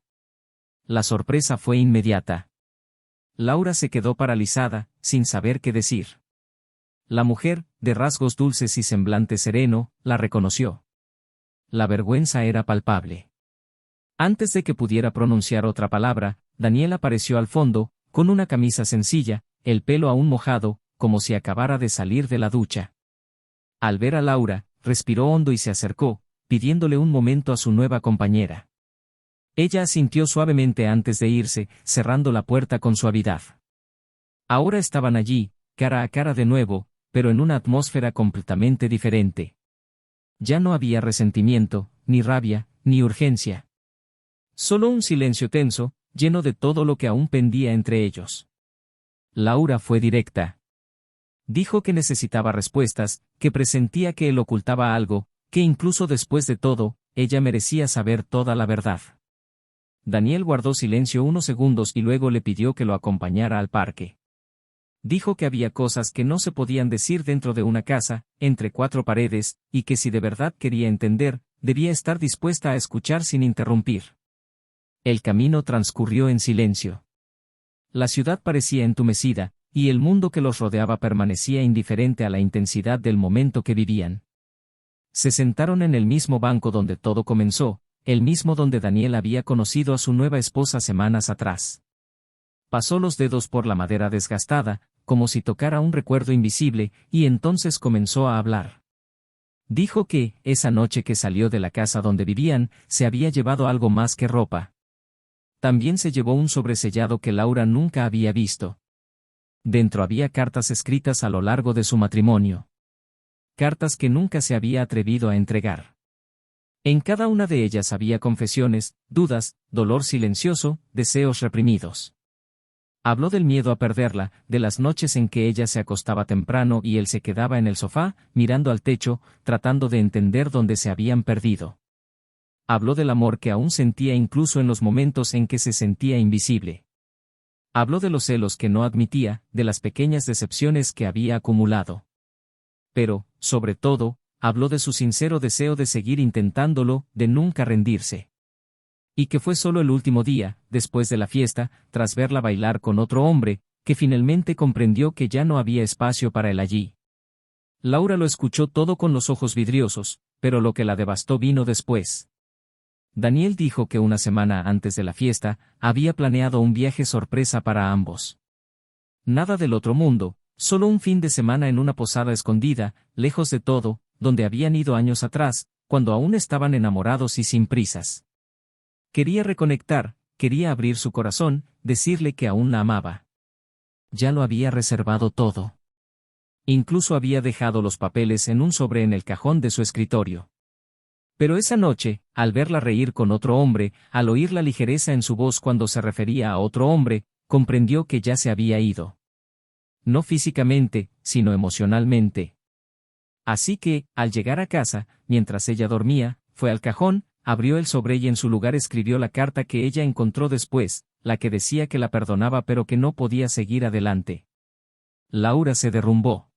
La sorpresa fue inmediata. Laura se quedó paralizada, sin saber qué decir. La mujer, de rasgos dulces y semblante sereno, la reconoció. La vergüenza era palpable. Antes de que pudiera pronunciar otra palabra, Daniel apareció al fondo, con una camisa sencilla, el pelo aún mojado, como si acabara de salir de la ducha. Al ver a Laura, respiró hondo y se acercó, pidiéndole un momento a su nueva compañera. Ella asintió suavemente antes de irse, cerrando la puerta con suavidad. Ahora estaban allí, cara a cara de nuevo, pero en una atmósfera completamente diferente. Ya no había resentimiento, ni rabia, ni urgencia. Solo un silencio tenso, lleno de todo lo que aún pendía entre ellos. Laura fue directa. Dijo que necesitaba respuestas, que presentía que él ocultaba algo, que incluso después de todo, ella merecía saber toda la verdad. Daniel guardó silencio unos segundos y luego le pidió que lo acompañara al parque. Dijo que había cosas que no se podían decir dentro de una casa, entre cuatro paredes, y que si de verdad quería entender, debía estar dispuesta a escuchar sin interrumpir. El camino transcurrió en silencio. La ciudad parecía entumecida, y el mundo que los rodeaba permanecía indiferente a la intensidad del momento que vivían. Se sentaron en el mismo banco donde todo comenzó, el mismo donde Daniel había conocido a su nueva esposa semanas atrás. Pasó los dedos por la madera desgastada, como si tocara un recuerdo invisible, y entonces comenzó a hablar. Dijo que, esa noche que salió de la casa donde vivían, se había llevado algo más que ropa. También se llevó un sobresellado que Laura nunca había visto. Dentro había cartas escritas a lo largo de su matrimonio. Cartas que nunca se había atrevido a entregar. En cada una de ellas había confesiones, dudas, dolor silencioso, deseos reprimidos. Habló del miedo a perderla, de las noches en que ella se acostaba temprano y él se quedaba en el sofá, mirando al techo, tratando de entender dónde se habían perdido. Habló del amor que aún sentía incluso en los momentos en que se sentía invisible. Habló de los celos que no admitía, de las pequeñas decepciones que había acumulado. Pero, sobre todo, habló de su sincero deseo de seguir intentándolo, de nunca rendirse. Y que fue solo el último día, después de la fiesta, tras verla bailar con otro hombre, que finalmente comprendió que ya no había espacio para él allí. Laura lo escuchó todo con los ojos vidriosos, pero lo que la devastó vino después. Daniel dijo que una semana antes de la fiesta, había planeado un viaje sorpresa para ambos. Nada del otro mundo, solo un fin de semana en una posada escondida, lejos de todo, donde habían ido años atrás, cuando aún estaban enamorados y sin prisas. Quería reconectar, quería abrir su corazón, decirle que aún la amaba. Ya lo había reservado todo. Incluso había dejado los papeles en un sobre en el cajón de su escritorio. Pero esa noche, al verla reír con otro hombre, al oír la ligereza en su voz cuando se refería a otro hombre, comprendió que ya se había ido. No físicamente, sino emocionalmente. Así que, al llegar a casa, mientras ella dormía, fue al cajón, abrió el sobre y en su lugar escribió la carta que ella encontró después, la que decía que la perdonaba pero que no podía seguir adelante. Laura se derrumbó.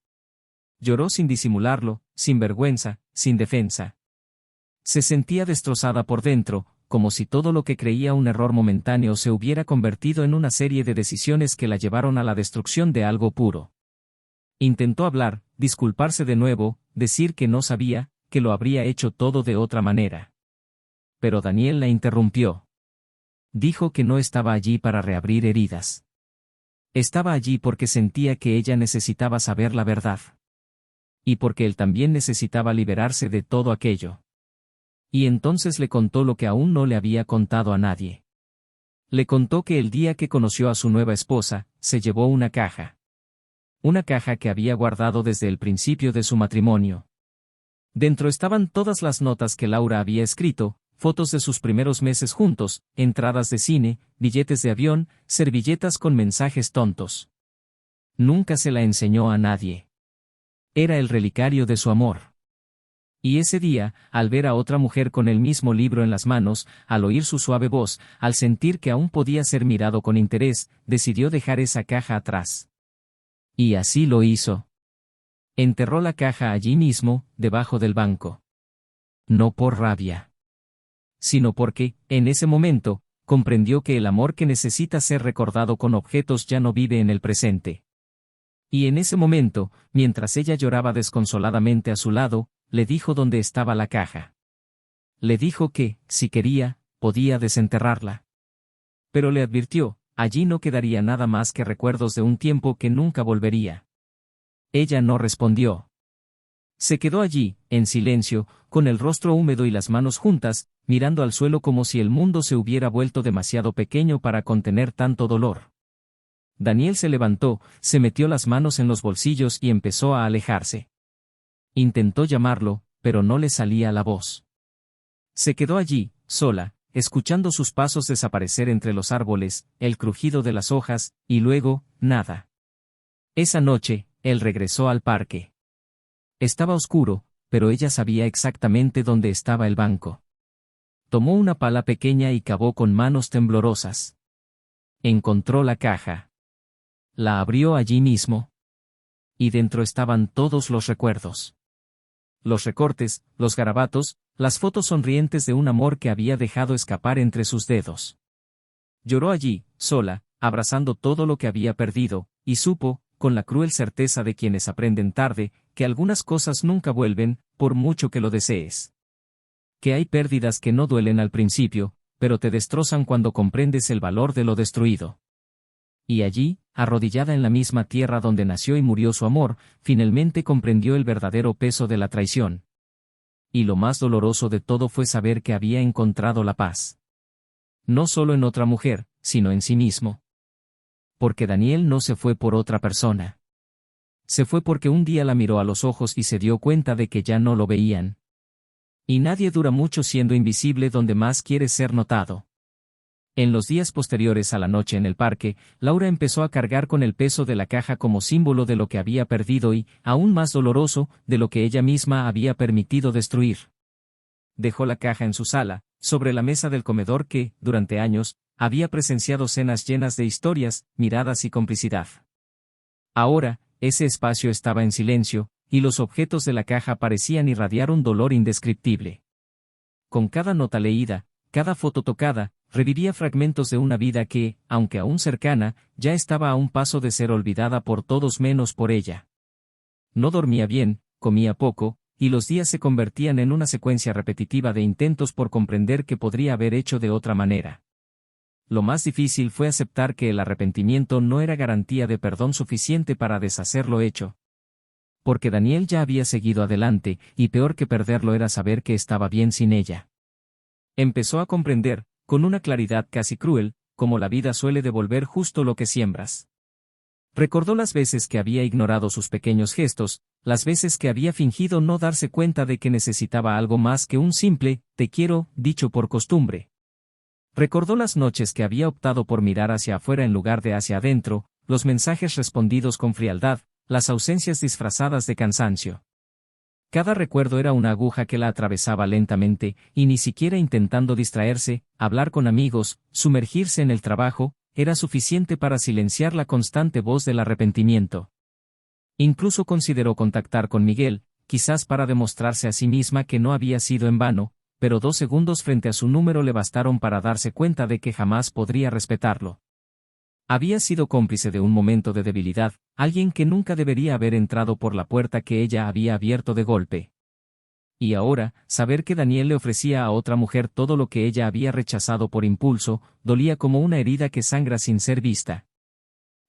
Lloró sin disimularlo, sin vergüenza, sin defensa. Se sentía destrozada por dentro, como si todo lo que creía un error momentáneo se hubiera convertido en una serie de decisiones que la llevaron a la destrucción de algo puro. Intentó hablar, disculparse de nuevo, decir que no sabía, que lo habría hecho todo de otra manera. Pero Daniel la interrumpió. Dijo que no estaba allí para reabrir heridas. Estaba allí porque sentía que ella necesitaba saber la verdad. Y porque él también necesitaba liberarse de todo aquello. Y entonces le contó lo que aún no le había contado a nadie. Le contó que el día que conoció a su nueva esposa, se llevó una caja. Una caja que había guardado desde el principio de su matrimonio. Dentro estaban todas las notas que Laura había escrito, fotos de sus primeros meses juntos, entradas de cine, billetes de avión, servilletas con mensajes tontos. Nunca se la enseñó a nadie. Era el relicario de su amor. Y ese día, al ver a otra mujer con el mismo libro en las manos, al oír su suave voz, al sentir que aún podía ser mirado con interés, decidió dejar esa caja atrás. Y así lo hizo. Enterró la caja allí mismo, debajo del banco. No por rabia, sino porque, en ese momento, comprendió que el amor que necesita ser recordado con objetos ya no vive en el presente. Y en ese momento, mientras ella lloraba desconsoladamente a su lado, le dijo dónde estaba la caja. Le dijo que, si quería, podía desenterrarla. Pero le advirtió, allí no quedaría nada más que recuerdos de un tiempo que nunca volvería. Ella no respondió. Se quedó allí, en silencio, con el rostro húmedo y las manos juntas, mirando al suelo como si el mundo se hubiera vuelto demasiado pequeño para contener tanto dolor. Daniel se levantó, se metió las manos en los bolsillos y empezó a alejarse. Intentó llamarlo, pero no le salía la voz. Se quedó allí, sola, escuchando sus pasos desaparecer entre los árboles, el crujido de las hojas, y luego, nada. Esa noche, él regresó al parque. Estaba oscuro, pero ella sabía exactamente dónde estaba el banco. Tomó una pala pequeña y cavó con manos temblorosas. Encontró la caja. La abrió allí mismo. Y dentro estaban todos los recuerdos. Los recortes, los garabatos, las fotos sonrientes de un amor que había dejado escapar entre sus dedos. Lloró allí, sola, abrazando todo lo que había perdido, y supo, con la cruel certeza de quienes aprenden tarde, que algunas cosas nunca vuelven, por mucho que lo desees. Que hay pérdidas que no duelen al principio, pero te destrozan cuando comprendes el valor de lo destruido. Y allí, arrodillada en la misma tierra donde nació y murió su amor, finalmente comprendió el verdadero peso de la traición. Y lo más doloroso de todo fue saber que había encontrado la paz. No solo en otra mujer, sino en sí mismo. Porque Daniel no se fue por otra persona. Se fue porque un día la miró a los ojos y se dio cuenta de que ya no lo veían. Y nadie dura mucho siendo invisible donde más quiere ser notado. En los días posteriores a la noche en el parque, Laura empezó a cargar con el peso de la caja como símbolo de lo que había perdido y, aún más doloroso, de lo que ella misma había permitido destruir. Dejó la caja en su sala, sobre la mesa del comedor que, durante años, había presenciado cenas llenas de historias, miradas y complicidad. Ahora, ese espacio estaba en silencio, y los objetos de la caja parecían irradiar un dolor indescriptible. Con cada nota leída, cada foto tocada, revivía fragmentos de una vida que, aunque aún cercana, ya estaba a un paso de ser olvidada por todos menos por ella. No dormía bien, comía poco, y los días se convertían en una secuencia repetitiva de intentos por comprender que podría haber hecho de otra manera. Lo más difícil fue aceptar que el arrepentimiento no era garantía de perdón suficiente para deshacer lo hecho. Porque Daniel ya había seguido adelante, y peor que perderlo era saber que estaba bien sin ella. Empezó a comprender, con una claridad casi cruel, cómo la vida suele devolver justo lo que siembras. Recordó las veces que había ignorado sus pequeños gestos, las veces que había fingido no darse cuenta de que necesitaba algo más que un simple «te quiero», dicho por costumbre. Recordó las noches que había optado por mirar hacia afuera en lugar de hacia adentro, los mensajes respondidos con frialdad, las ausencias disfrazadas de cansancio. Cada recuerdo era una aguja que la atravesaba lentamente, y ni siquiera intentando distraerse, hablar con amigos, sumergirse en el trabajo, era suficiente para silenciar la constante voz del arrepentimiento. Incluso consideró contactar con Miguel, quizás para demostrarse a sí misma que no había sido en vano, pero 2 segundos frente a su número le bastaron para darse cuenta de que jamás podría respetarlo. Había sido cómplice de un momento de debilidad, alguien que nunca debería haber entrado por la puerta que ella había abierto de golpe. Y ahora, saber que Daniel le ofrecía a otra mujer todo lo que ella había rechazado por impulso, dolía como una herida que sangra sin ser vista.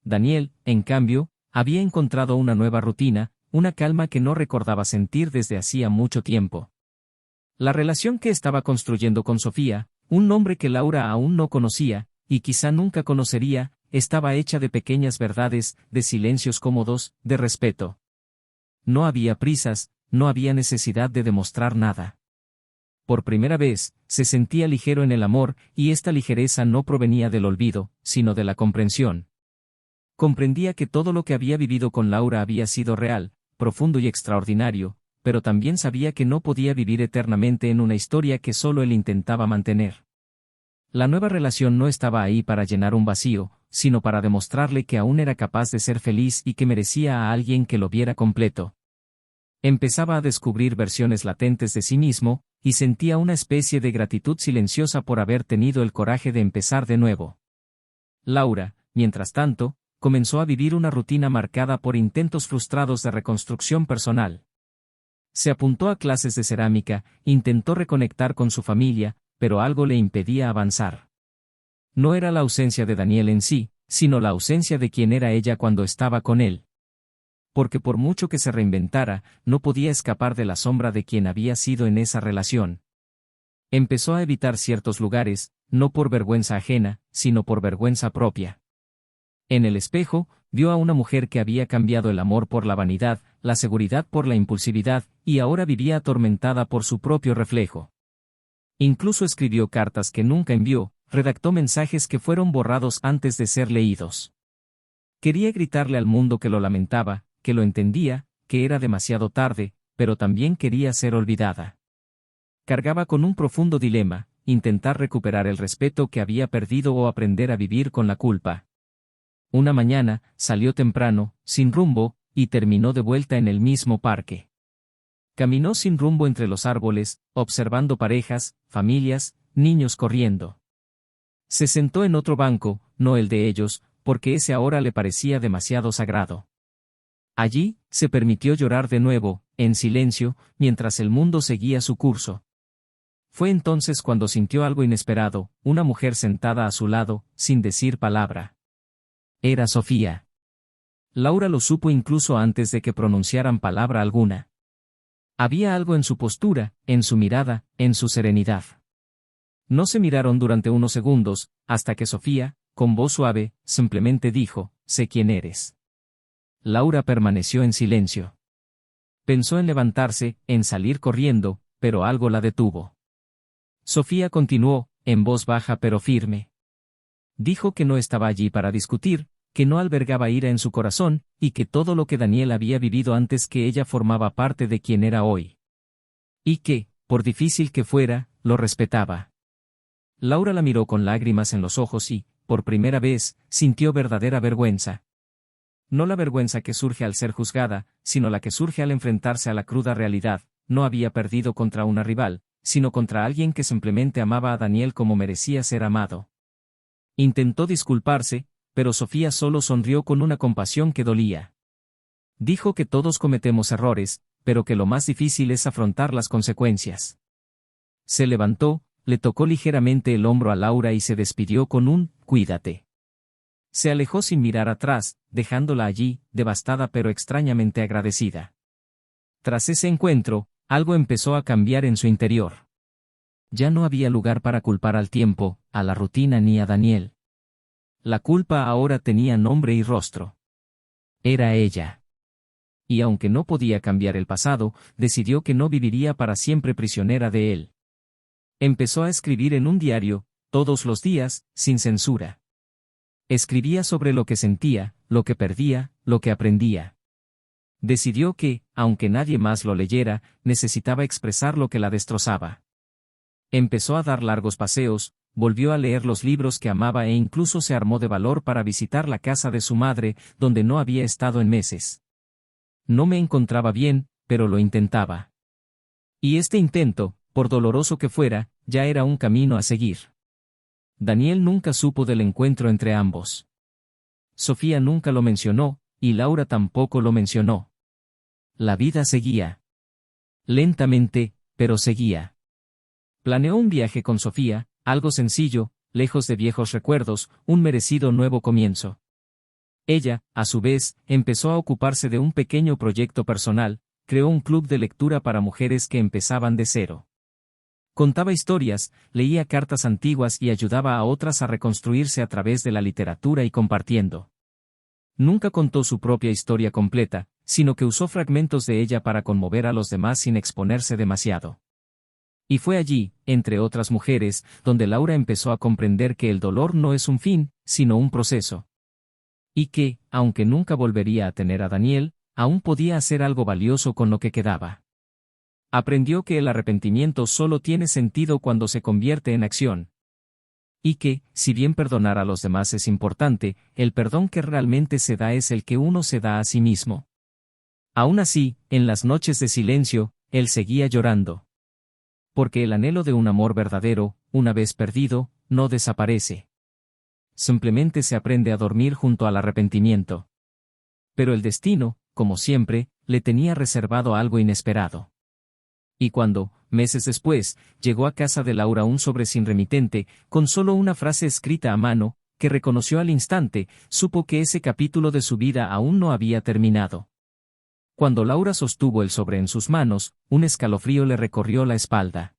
Daniel, en cambio, había encontrado una nueva rutina, una calma que no recordaba sentir desde hacía mucho tiempo. La relación que estaba construyendo con Sofía, un nombre que Laura aún no conocía, y quizá nunca conocería, estaba hecha de pequeñas verdades, de silencios cómodos, de respeto. No había prisas, no había necesidad de demostrar nada. Por primera vez, se sentía ligero en el amor, y esta ligereza no provenía del olvido, sino de la comprensión. Comprendía que todo lo que había vivido con Laura había sido real, profundo y extraordinario, pero también sabía que no podía vivir eternamente en una historia que solo él intentaba mantener. La nueva relación no estaba ahí para llenar un vacío, sino para demostrarle que aún era capaz de ser feliz y que merecía a alguien que lo viera completo. Empezaba a descubrir versiones latentes de sí mismo, y sentía una especie de gratitud silenciosa por haber tenido el coraje de empezar de nuevo. Laura, mientras tanto, comenzó a vivir una rutina marcada por intentos frustrados de reconstrucción personal. Se apuntó a clases de cerámica, intentó reconectar con su familia, pero algo le impedía avanzar. No era la ausencia de Daniel en sí, sino la ausencia de quien era ella cuando estaba con él. Porque por mucho que se reinventara, no podía escapar de la sombra de quien había sido en esa relación. Empezó a evitar ciertos lugares, no por vergüenza ajena, sino por vergüenza propia. En el espejo, vio a una mujer que había cambiado el amor por la vanidad, la seguridad por la impulsividad, y ahora vivía atormentada por su propio reflejo. Incluso escribió cartas que nunca envió, redactó mensajes que fueron borrados antes de ser leídos. Quería gritarle al mundo que lo lamentaba, que lo entendía, que era demasiado tarde, pero también quería ser olvidada. Cargaba con un profundo dilema, intentar recuperar el respeto que había perdido o aprender a vivir con la culpa. Una mañana, salió temprano, sin rumbo, y terminó de vuelta en el mismo parque. Caminó sin rumbo entre los árboles, observando parejas, familias, niños corriendo. Se sentó en otro banco, no el de ellos, porque ese ahora le parecía demasiado sagrado. Allí, se permitió llorar de nuevo, en silencio, mientras el mundo seguía su curso. Fue entonces cuando sintió algo inesperado, una mujer sentada a su lado, sin decir palabra. Era Sofía. Laura lo supo incluso antes de que pronunciaran palabra alguna. Había algo en su postura, en su mirada, en su serenidad. No se miraron durante unos segundos, hasta que Sofía, con voz suave, simplemente dijo, «Sé quién eres». Laura permaneció en silencio. Pensó en levantarse, en salir corriendo, pero algo la detuvo. Sofía continuó, en voz baja pero firme. Dijo que no estaba allí para discutir, que no albergaba ira en su corazón, y que todo lo que Daniel había vivido antes que ella formaba parte de quien era hoy. Y que, por difícil que fuera, lo respetaba. Laura la miró con lágrimas en los ojos y, por primera vez, sintió verdadera vergüenza. No la vergüenza que surge al ser juzgada, sino la que surge al enfrentarse a la cruda realidad. No había perdido contra una rival, sino contra alguien que simplemente amaba a Daniel como merecía ser amado. Intentó disculparse, pero Sofía solo sonrió con una compasión que dolía. Dijo que todos cometemos errores, pero que lo más difícil es afrontar las consecuencias. Se levantó, le tocó ligeramente el hombro a Laura y se despidió con un «cuídate». Se alejó sin mirar atrás, dejándola allí, devastada pero extrañamente agradecida. Tras ese encuentro, algo empezó a cambiar en su interior. Ya no había lugar para culpar al tiempo, a la rutina ni a Daniel. La culpa ahora tenía nombre y rostro. Era ella. Y aunque no podía cambiar el pasado, decidió que no viviría para siempre prisionera de él. Empezó a escribir en un diario, todos los días, sin censura. Escribía sobre lo que sentía, lo que perdía, lo que aprendía. Decidió que, aunque nadie más lo leyera, necesitaba expresar lo que la destrozaba. Empezó a dar largos paseos, volvió a leer los libros que amaba e incluso se armó de valor para visitar la casa de su madre, donde no había estado en meses. No me encontraba bien, pero lo intentaba. Y este intento, por doloroso que fuera, ya era un camino a seguir. Daniel nunca supo del encuentro entre ambos. Sofía nunca lo mencionó, y Laura tampoco lo mencionó. La vida seguía. Lentamente, pero seguía. Planeó un viaje con Sofía, algo sencillo, lejos de viejos recuerdos, un merecido nuevo comienzo. Ella, a su vez, empezó a ocuparse de un pequeño proyecto personal, creó un club de lectura para mujeres que empezaban de cero. Contaba historias, leía cartas antiguas y ayudaba a otras a reconstruirse a través de la literatura y compartiendo. Nunca contó su propia historia completa, sino que usó fragmentos de ella para conmover a los demás sin exponerse demasiado. Y fue allí, entre otras mujeres, donde Laura empezó a comprender que el dolor no es un fin, sino un proceso. Y que, aunque nunca volvería a tener a Daniel, aún podía hacer algo valioso con lo que quedaba. Aprendió que el arrepentimiento solo tiene sentido cuando se convierte en acción. Y que, si bien perdonar a los demás es importante, el perdón que realmente se da es el que uno se da a sí mismo. Aún así, en las noches de silencio, él seguía llorando. Porque el anhelo de un amor verdadero, una vez perdido, no desaparece. Simplemente se aprende a dormir junto al arrepentimiento. Pero el destino, como siempre, le tenía reservado algo inesperado. Y cuando, meses después, llegó a casa de Laura un sobre sin remitente, con solo una frase escrita a mano, que reconoció al instante, supo que ese capítulo de su vida aún no había terminado. Cuando Laura sostuvo el sobre en sus manos, un escalofrío le recorrió la espalda.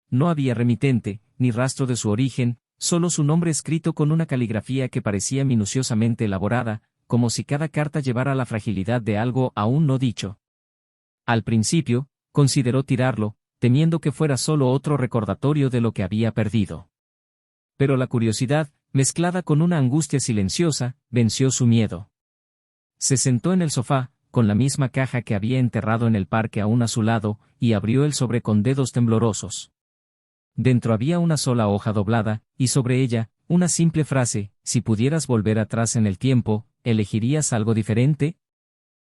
No había remitente, ni rastro de su origen, solo su nombre escrito con una caligrafía que parecía minuciosamente elaborada, como si cada carta llevara la fragilidad de algo aún no dicho. Al principio, consideró tirarlo, temiendo que fuera solo otro recordatorio de lo que había perdido. Pero la curiosidad, mezclada con una angustia silenciosa, venció su miedo. Se sentó en el sofá, con la misma caja que había enterrado en el parque aún a su lado, y abrió el sobre con dedos temblorosos. Dentro había una sola hoja doblada, y sobre ella, una simple frase: si pudieras volver atrás en el tiempo, ¿elegirías algo diferente?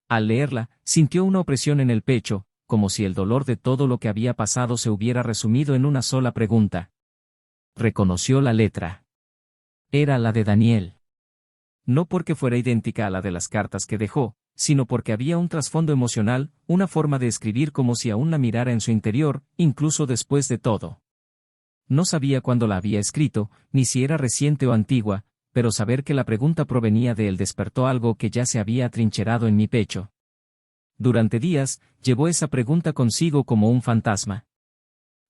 Al leerla, sintió una opresión en el pecho, como si el dolor de todo lo que había pasado se hubiera resumido en una sola pregunta. Reconoció la letra. Era la de Daniel. No porque fuera idéntica a la de las cartas que dejó, sino porque había un trasfondo emocional, una forma de escribir como si aún la mirara en su interior, incluso después de todo. No sabía cuándo la había escrito, ni si era reciente o antigua, pero saber que la pregunta provenía de él despertó algo que ya se había atrincherado en mi pecho. Durante días, llevó esa pregunta consigo como un fantasma.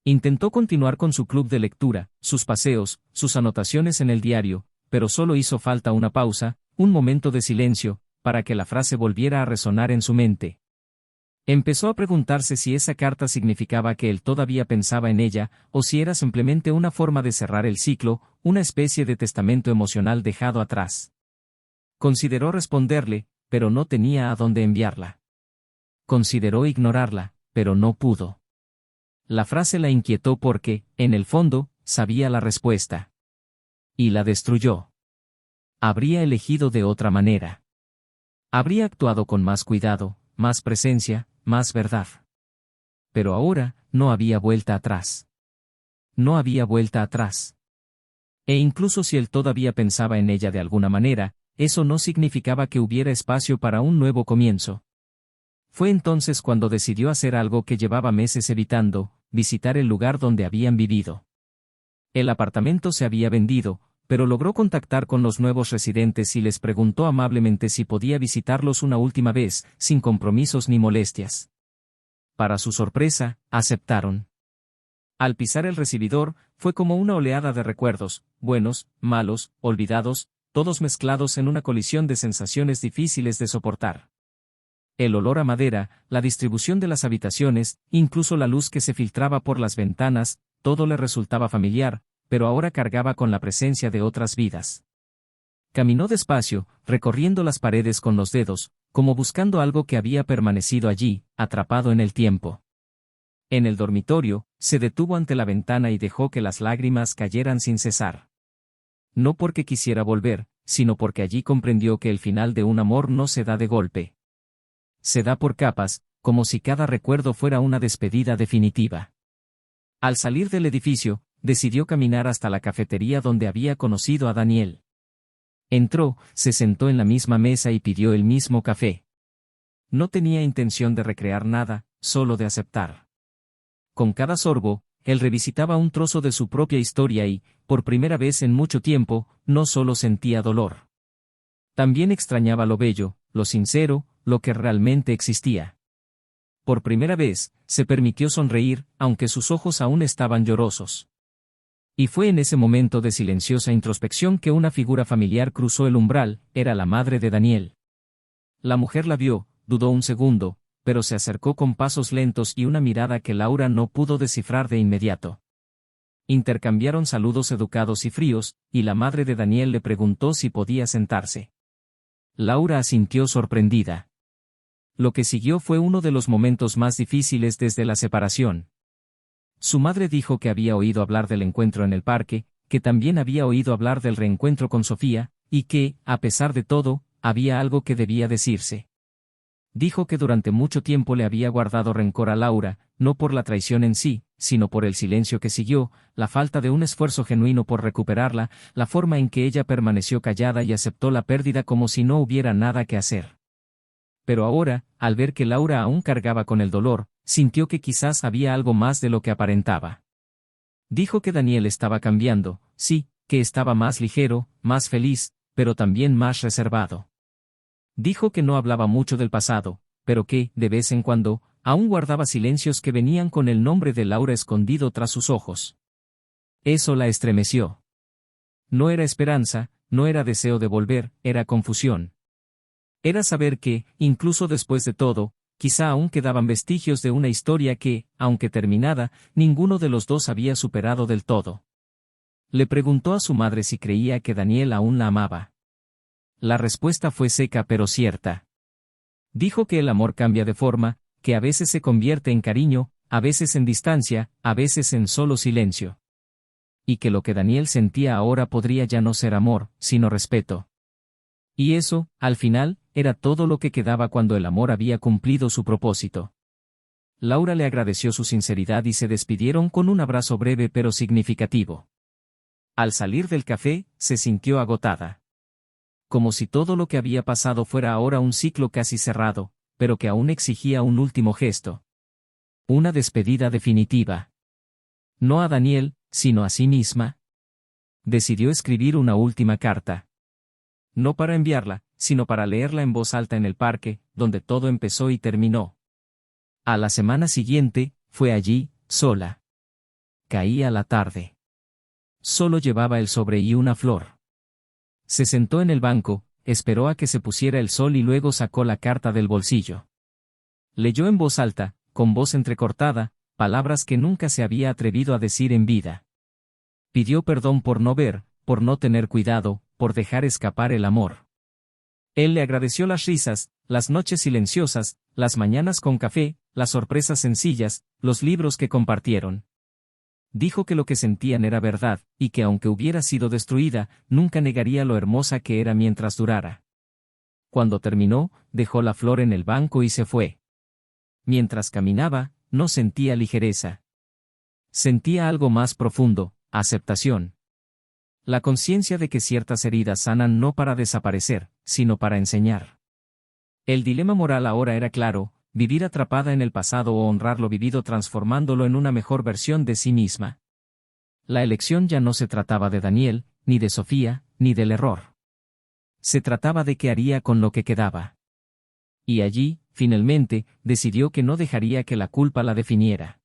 Intentó continuar con su club de lectura, sus paseos, sus anotaciones en el diario, pero solo hizo falta una pausa, un momento de silencio, para que la frase volviera a resonar en su mente. Empezó a preguntarse si esa carta significaba que él todavía pensaba en ella, o si era simplemente una forma de cerrar el ciclo, una especie de testamento emocional dejado atrás. Consideró responderle, pero no tenía a dónde enviarla. Consideró ignorarla, pero no pudo. La frase la inquietó porque, en el fondo, sabía la respuesta. Y la destruyó. Habría elegido de otra manera. Habría actuado con más cuidado, más presencia, más verdad. Pero ahora, no había vuelta atrás. No había vuelta atrás. E incluso si él todavía pensaba en ella de alguna manera, eso no significaba que hubiera espacio para un nuevo comienzo. Fue entonces cuando decidió hacer algo que llevaba meses evitando: visitar el lugar donde habían vivido. El apartamento se había vendido, pero logró contactar con los nuevos residentes y les preguntó amablemente si podía visitarlos una última vez, sin compromisos ni molestias. Para su sorpresa, aceptaron. Al pisar el recibidor, fue como una oleada de recuerdos, buenos, malos, olvidados, todos mezclados en una colisión de sensaciones difíciles de soportar. El olor a madera, la distribución de las habitaciones, incluso la luz que se filtraba por las ventanas, todo le resultaba familiar, pero ahora cargaba con la presencia de otras vidas. Caminó despacio, recorriendo las paredes con los dedos, como buscando algo que había permanecido allí, atrapado en el tiempo. En el dormitorio, se detuvo ante la ventana y dejó que las lágrimas cayeran sin cesar. No porque quisiera volver, sino porque allí comprendió que el final de un amor no se da de golpe. Se da por capas, como si cada recuerdo fuera una despedida definitiva. Al salir del edificio, decidió caminar hasta la cafetería donde había conocido a Daniel. Entró, se sentó en la misma mesa y pidió el mismo café. No tenía intención de recrear nada, solo de aceptar. Con cada sorbo, él revisitaba un trozo de su propia historia y, por primera vez en mucho tiempo, no solo sentía dolor. También extrañaba lo bello, lo sincero, lo que realmente existía. Por primera vez, se permitió sonreír, aunque sus ojos aún estaban llorosos. Y fue en ese momento de silenciosa introspección que una figura familiar cruzó el umbral: era la madre de Daniel. La mujer la vio, dudó un segundo, pero se acercó con pasos lentos y una mirada que Laura no pudo descifrar de inmediato. Intercambiaron saludos educados y fríos, y la madre de Daniel le preguntó si podía sentarse. Laura asintió sorprendida. Lo que siguió fue uno de los momentos más difíciles desde la separación. Su madre dijo que había oído hablar del encuentro en el parque, que también había oído hablar del reencuentro con Sofía, y que, a pesar de todo, había algo que debía decirse. Dijo que durante mucho tiempo le había guardado rencor a Laura, no por la traición en sí, sino por el silencio que siguió, la falta de un esfuerzo genuino por recuperarla, la forma en que ella permaneció callada y aceptó la pérdida como si no hubiera nada que hacer. Pero ahora, al ver que Laura aún cargaba con el dolor, sintió que quizás había algo más de lo que aparentaba. Dijo que Daniel estaba cambiando, sí, que estaba más ligero, más feliz, pero también más reservado. Dijo que no hablaba mucho del pasado, pero que, de vez en cuando, aún guardaba silencios que venían con el nombre de Laura escondido tras sus ojos. Eso la estremeció. No era esperanza, no era deseo de volver, era confusión. Era saber que, incluso después de todo, quizá aún quedaban vestigios de una historia que, aunque terminada, ninguno de los dos había superado del todo. Le preguntó a su madre si creía que Daniel aún la amaba. La respuesta fue seca pero cierta. Dijo que el amor cambia de forma, que a veces se convierte en cariño, a veces en distancia, a veces en solo silencio. Y que lo que Daniel sentía ahora podría ya no ser amor, sino respeto. Y eso, al final, era todo lo que quedaba cuando el amor había cumplido su propósito. Laura le agradeció su sinceridad y se despidieron con un abrazo breve pero significativo. Al salir del café, se sintió agotada. Como si todo lo que había pasado fuera ahora un ciclo casi cerrado, pero que aún exigía un último gesto. Una despedida definitiva. No a Daniel, sino a sí misma. Decidió escribir una última carta. No para enviarla, sino para leerla en voz alta en el parque, donde todo empezó y terminó. A la semana siguiente, fue allí, sola. Caía la tarde. Solo llevaba el sobre y una flor. Se sentó en el banco, esperó a que se pusiera el sol y luego sacó la carta del bolsillo. Leyó en voz alta, con voz entrecortada, palabras que nunca se había atrevido a decir en vida. Pidió perdón por no ver, por no tener cuidado, por dejar escapar el amor. Él le agradeció las risas, las noches silenciosas, las mañanas con café, las sorpresas sencillas, los libros que compartieron. Dijo que lo que sentían era verdad, y que aunque hubiera sido destruida, nunca negaría lo hermosa que era mientras durara. Cuando terminó, dejó la flor en el banco y se fue. Mientras caminaba, no sentía ligereza. Sentía algo más profundo, aceptación. La conciencia de que ciertas heridas sanan no para desaparecer, sino para enseñar. El dilema moral ahora era claro: vivir atrapada en el pasado o honrar lo vivido transformándolo en una mejor versión de sí misma. La elección ya no se trataba de Daniel, ni de Sofía, ni del error. Se trataba de qué haría con lo que quedaba. Y allí, finalmente, decidió que no dejaría que la culpa la definiera.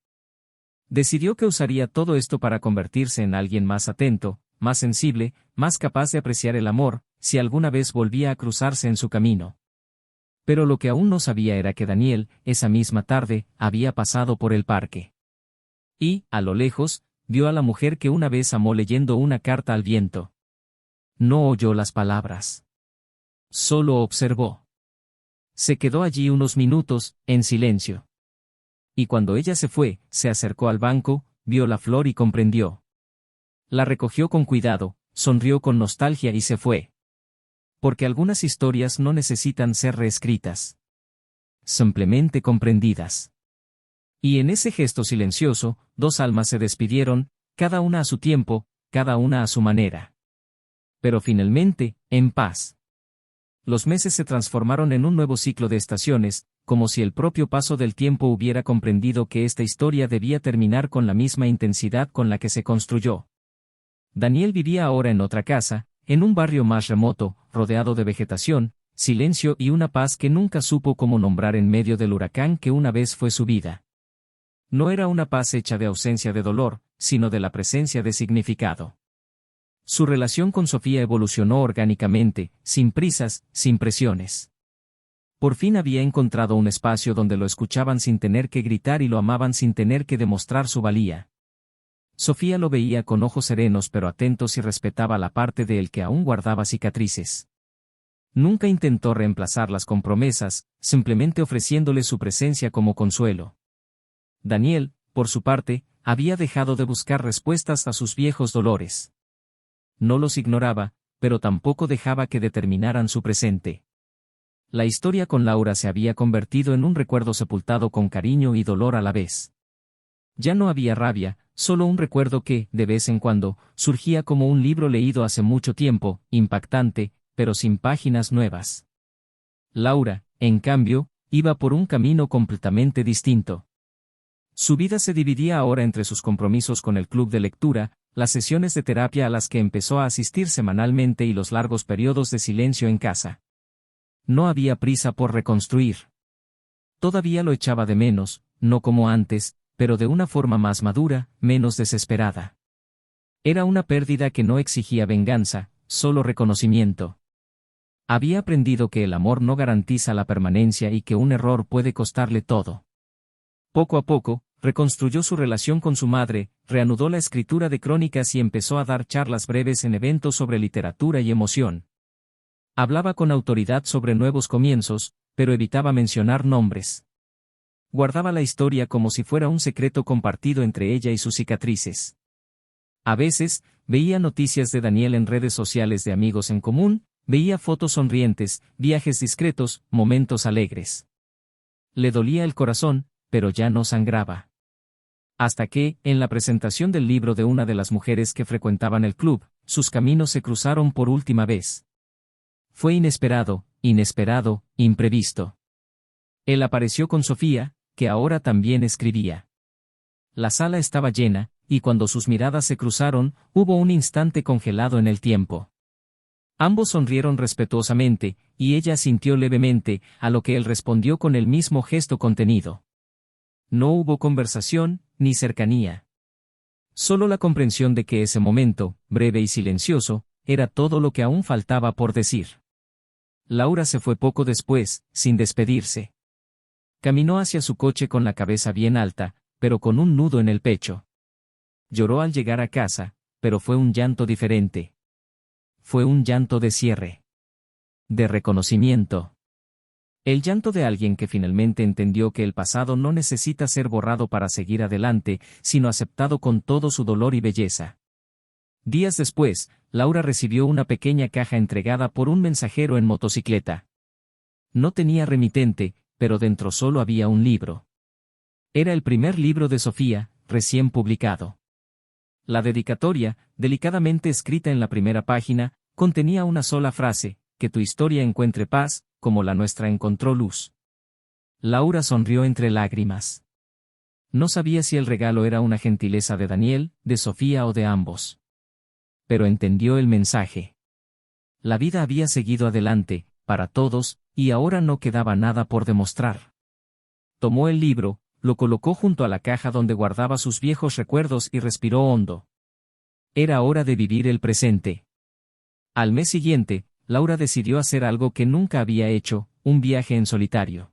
Decidió que usaría todo esto para convertirse en alguien más atento, más sensible, más capaz de apreciar el amor, si alguna vez volvía a cruzarse en su camino. Pero lo que aún no sabía era que Daniel, esa misma tarde, había pasado por el parque. Y, a lo lejos, vio a la mujer que una vez amó leyendo una carta al viento. No oyó las palabras. Solo observó. Se quedó allí unos minutos, en silencio. Y cuando ella se fue, se acercó al banco, vio la flor y comprendió. La recogió con cuidado, sonrió con nostalgia y se fue. Porque algunas historias no necesitan ser reescritas. Simplemente comprendidas. Y en ese gesto silencioso, dos almas se despidieron, cada una a su tiempo, cada una a su manera. Pero finalmente, en paz. Los meses se transformaron en un nuevo ciclo de estaciones, como si el propio paso del tiempo hubiera comprendido que esta historia debía terminar con la misma intensidad con la que se construyó. Daniel vivía ahora en otra casa, en un barrio más remoto, rodeado de vegetación, silencio y una paz que nunca supo cómo nombrar en medio del huracán que una vez fue su vida. No era una paz hecha de ausencia de dolor, sino de la presencia de significado. Su relación con Sofía evolucionó orgánicamente, sin prisas, sin presiones. Por fin había encontrado un espacio donde lo escuchaban sin tener que gritar y lo amaban sin tener que demostrar su valía. Sofía lo veía con ojos serenos pero atentos y respetaba la parte de él que aún guardaba cicatrices. Nunca intentó reemplazarlas con promesas, simplemente ofreciéndole su presencia como consuelo. Daniel, por su parte, había dejado de buscar respuestas a sus viejos dolores. No los ignoraba, pero tampoco dejaba que determinaran su presente. La historia con Laura se había convertido en un recuerdo sepultado con cariño y dolor a la vez. Ya no había rabia, solo un recuerdo que, de vez en cuando, surgía como un libro leído hace mucho tiempo, impactante, pero sin páginas nuevas. Laura, en cambio, iba por un camino completamente distinto. Su vida se dividía ahora entre sus compromisos con el club de lectura, las sesiones de terapia a las que empezó a asistir semanalmente y los largos periodos de silencio en casa. No había prisa por reconstruir. Todavía lo echaba de menos, no como antes, pero de una forma más madura, menos desesperada. Era una pérdida que no exigía venganza, solo reconocimiento. Había aprendido que el amor no garantiza la permanencia y que un error puede costarle todo. Poco a poco, reconstruyó su relación con su madre, reanudó la escritura de crónicas y empezó a dar charlas breves en eventos sobre literatura y emoción. Hablaba con autoridad sobre nuevos comienzos, pero evitaba mencionar nombres. Guardaba la historia como si fuera un secreto compartido entre ella y sus cicatrices. A veces, veía noticias de Daniel en redes sociales de amigos en común, veía fotos sonrientes, viajes discretos, momentos alegres. Le dolía el corazón, pero ya no sangraba. Hasta que, en la presentación del libro de una de las mujeres que frecuentaban el club, sus caminos se cruzaron por última vez. Fue inesperado, imprevisto. Él apareció con Sofía, que ahora también escribía. La sala estaba llena, y cuando sus miradas se cruzaron, hubo un instante congelado en el tiempo. Ambos sonrieron respetuosamente, y ella asintió levemente, a lo que él respondió con el mismo gesto contenido. No hubo conversación, ni cercanía. Solo la comprensión de que ese momento, breve y silencioso, era todo lo que aún faltaba por decir. Laura se fue poco después, sin despedirse. Caminó hacia su coche con la cabeza bien alta, pero con un nudo en el pecho. Lloró al llegar a casa, pero fue un llanto diferente. Fue un llanto de cierre. De reconocimiento. El llanto de alguien que finalmente entendió que el pasado no necesita ser borrado para seguir adelante, sino aceptado con todo su dolor y belleza. Días después, Laura recibió una pequeña caja entregada por un mensajero en motocicleta. No tenía remitente, pero dentro solo había un libro. Era el primer libro de Sofía, recién publicado. La dedicatoria, delicadamente escrita en la primera página, contenía una sola frase: que tu historia encuentre paz, como la nuestra encontró luz. Laura sonrió entre lágrimas. No sabía si el regalo era una gentileza de Daniel, de Sofía o de ambos. Pero entendió el mensaje. La vida había seguido adelante, para todos, y ahora no quedaba nada por demostrar. Tomó el libro, lo colocó junto a la caja donde guardaba sus viejos recuerdos y respiró hondo. Era hora de vivir el presente. Al mes siguiente, Laura decidió hacer algo que nunca había hecho, un viaje en solitario.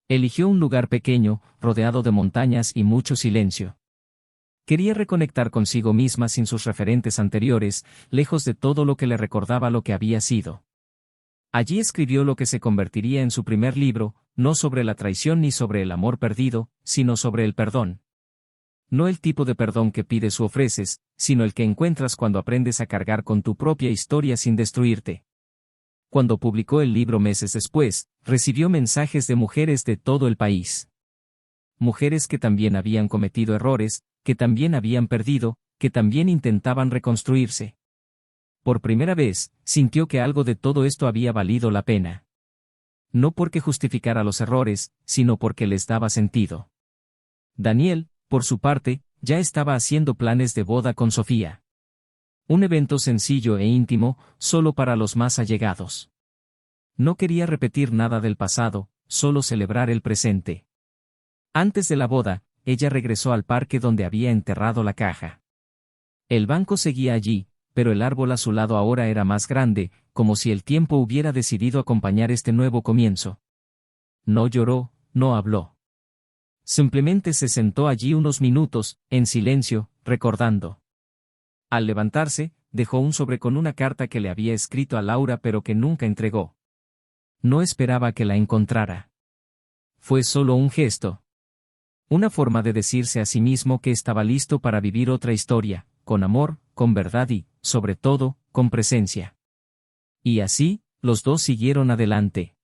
Eligió un lugar pequeño, rodeado de montañas y mucho silencio. Quería reconectar consigo misma sin sus referentes anteriores, lejos de todo lo que le recordaba lo que había sido. Allí escribió lo que se convertiría en su primer libro, no sobre la traición ni sobre el amor perdido, sino sobre el perdón. No el tipo de perdón que pides u ofreces, sino el que encuentras cuando aprendes a cargar con tu propia historia sin destruirte. Cuando publicó el libro meses después, recibió mensajes de mujeres de todo el país. Mujeres que también habían cometido errores, que también habían perdido, que también intentaban reconstruirse. Por primera vez, sintió que algo de todo esto había valido la pena. No porque justificara los errores, sino porque les daba sentido. Daniel, por su parte, ya estaba haciendo planes de boda con Sofía. Un evento sencillo e íntimo, solo para los más allegados. No quería repetir nada del pasado, solo celebrar el presente. Antes de la boda, ella regresó al parque donde había enterrado la caja. El banco seguía allí, pero el árbol a su lado ahora era más grande, como si el tiempo hubiera decidido acompañar este nuevo comienzo. No lloró, no habló. Simplemente se sentó allí unos minutos, en silencio, recordando. Al levantarse, dejó un sobre con una carta que le había escrito a Laura pero que nunca entregó. No esperaba que la encontrara. Fue solo un gesto. Una forma de decirse a sí mismo que estaba listo para vivir otra historia, con amor, con verdad y, sobre todo, con presencia. Y así, los dos siguieron adelante.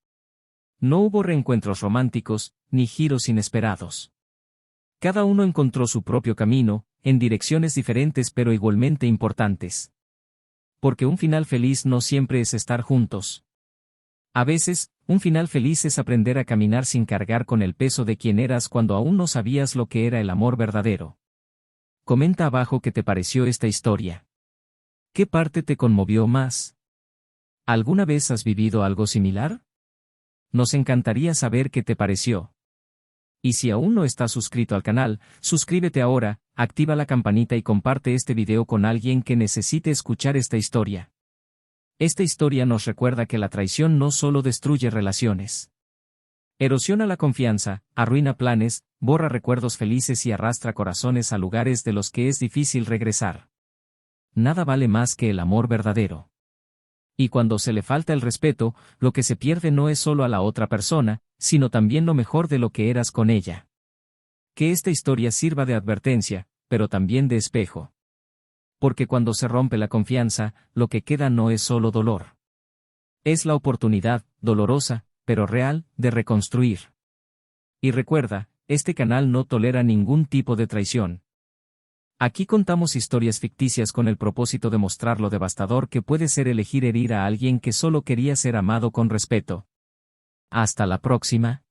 No hubo reencuentros románticos, ni giros inesperados. Cada uno encontró su propio camino, en direcciones diferentes pero igualmente importantes. Porque un final feliz no siempre es estar juntos. A veces, un final feliz es aprender a caminar sin cargar con el peso de quien eras cuando aún no sabías lo que era el amor verdadero. Comenta abajo qué te pareció esta historia. ¿Qué parte te conmovió más? ¿Alguna vez has vivido algo similar? Nos encantaría saber qué te pareció. Y si aún no estás suscrito al canal, suscríbete ahora, activa la campanita y comparte este video con alguien que necesite escuchar esta historia. Esta historia nos recuerda que la traición no solo destruye relaciones. Erosiona la confianza, arruina planes, borra recuerdos felices y arrastra corazones a lugares de los que es difícil regresar. Nada vale más que el amor verdadero. Y cuando se le falta el respeto, lo que se pierde no es solo a la otra persona, sino también lo mejor de lo que eras con ella. Que esta historia sirva de advertencia, pero también de espejo. Porque cuando se rompe la confianza, lo que queda no es solo dolor. Es la oportunidad, dolorosa, pero real, de reconstruir. Y recuerda, este canal no tolera ningún tipo de traición. Aquí contamos historias ficticias con el propósito de mostrar lo devastador que puede ser elegir herir a alguien que solo quería ser amado con respeto. Hasta la próxima.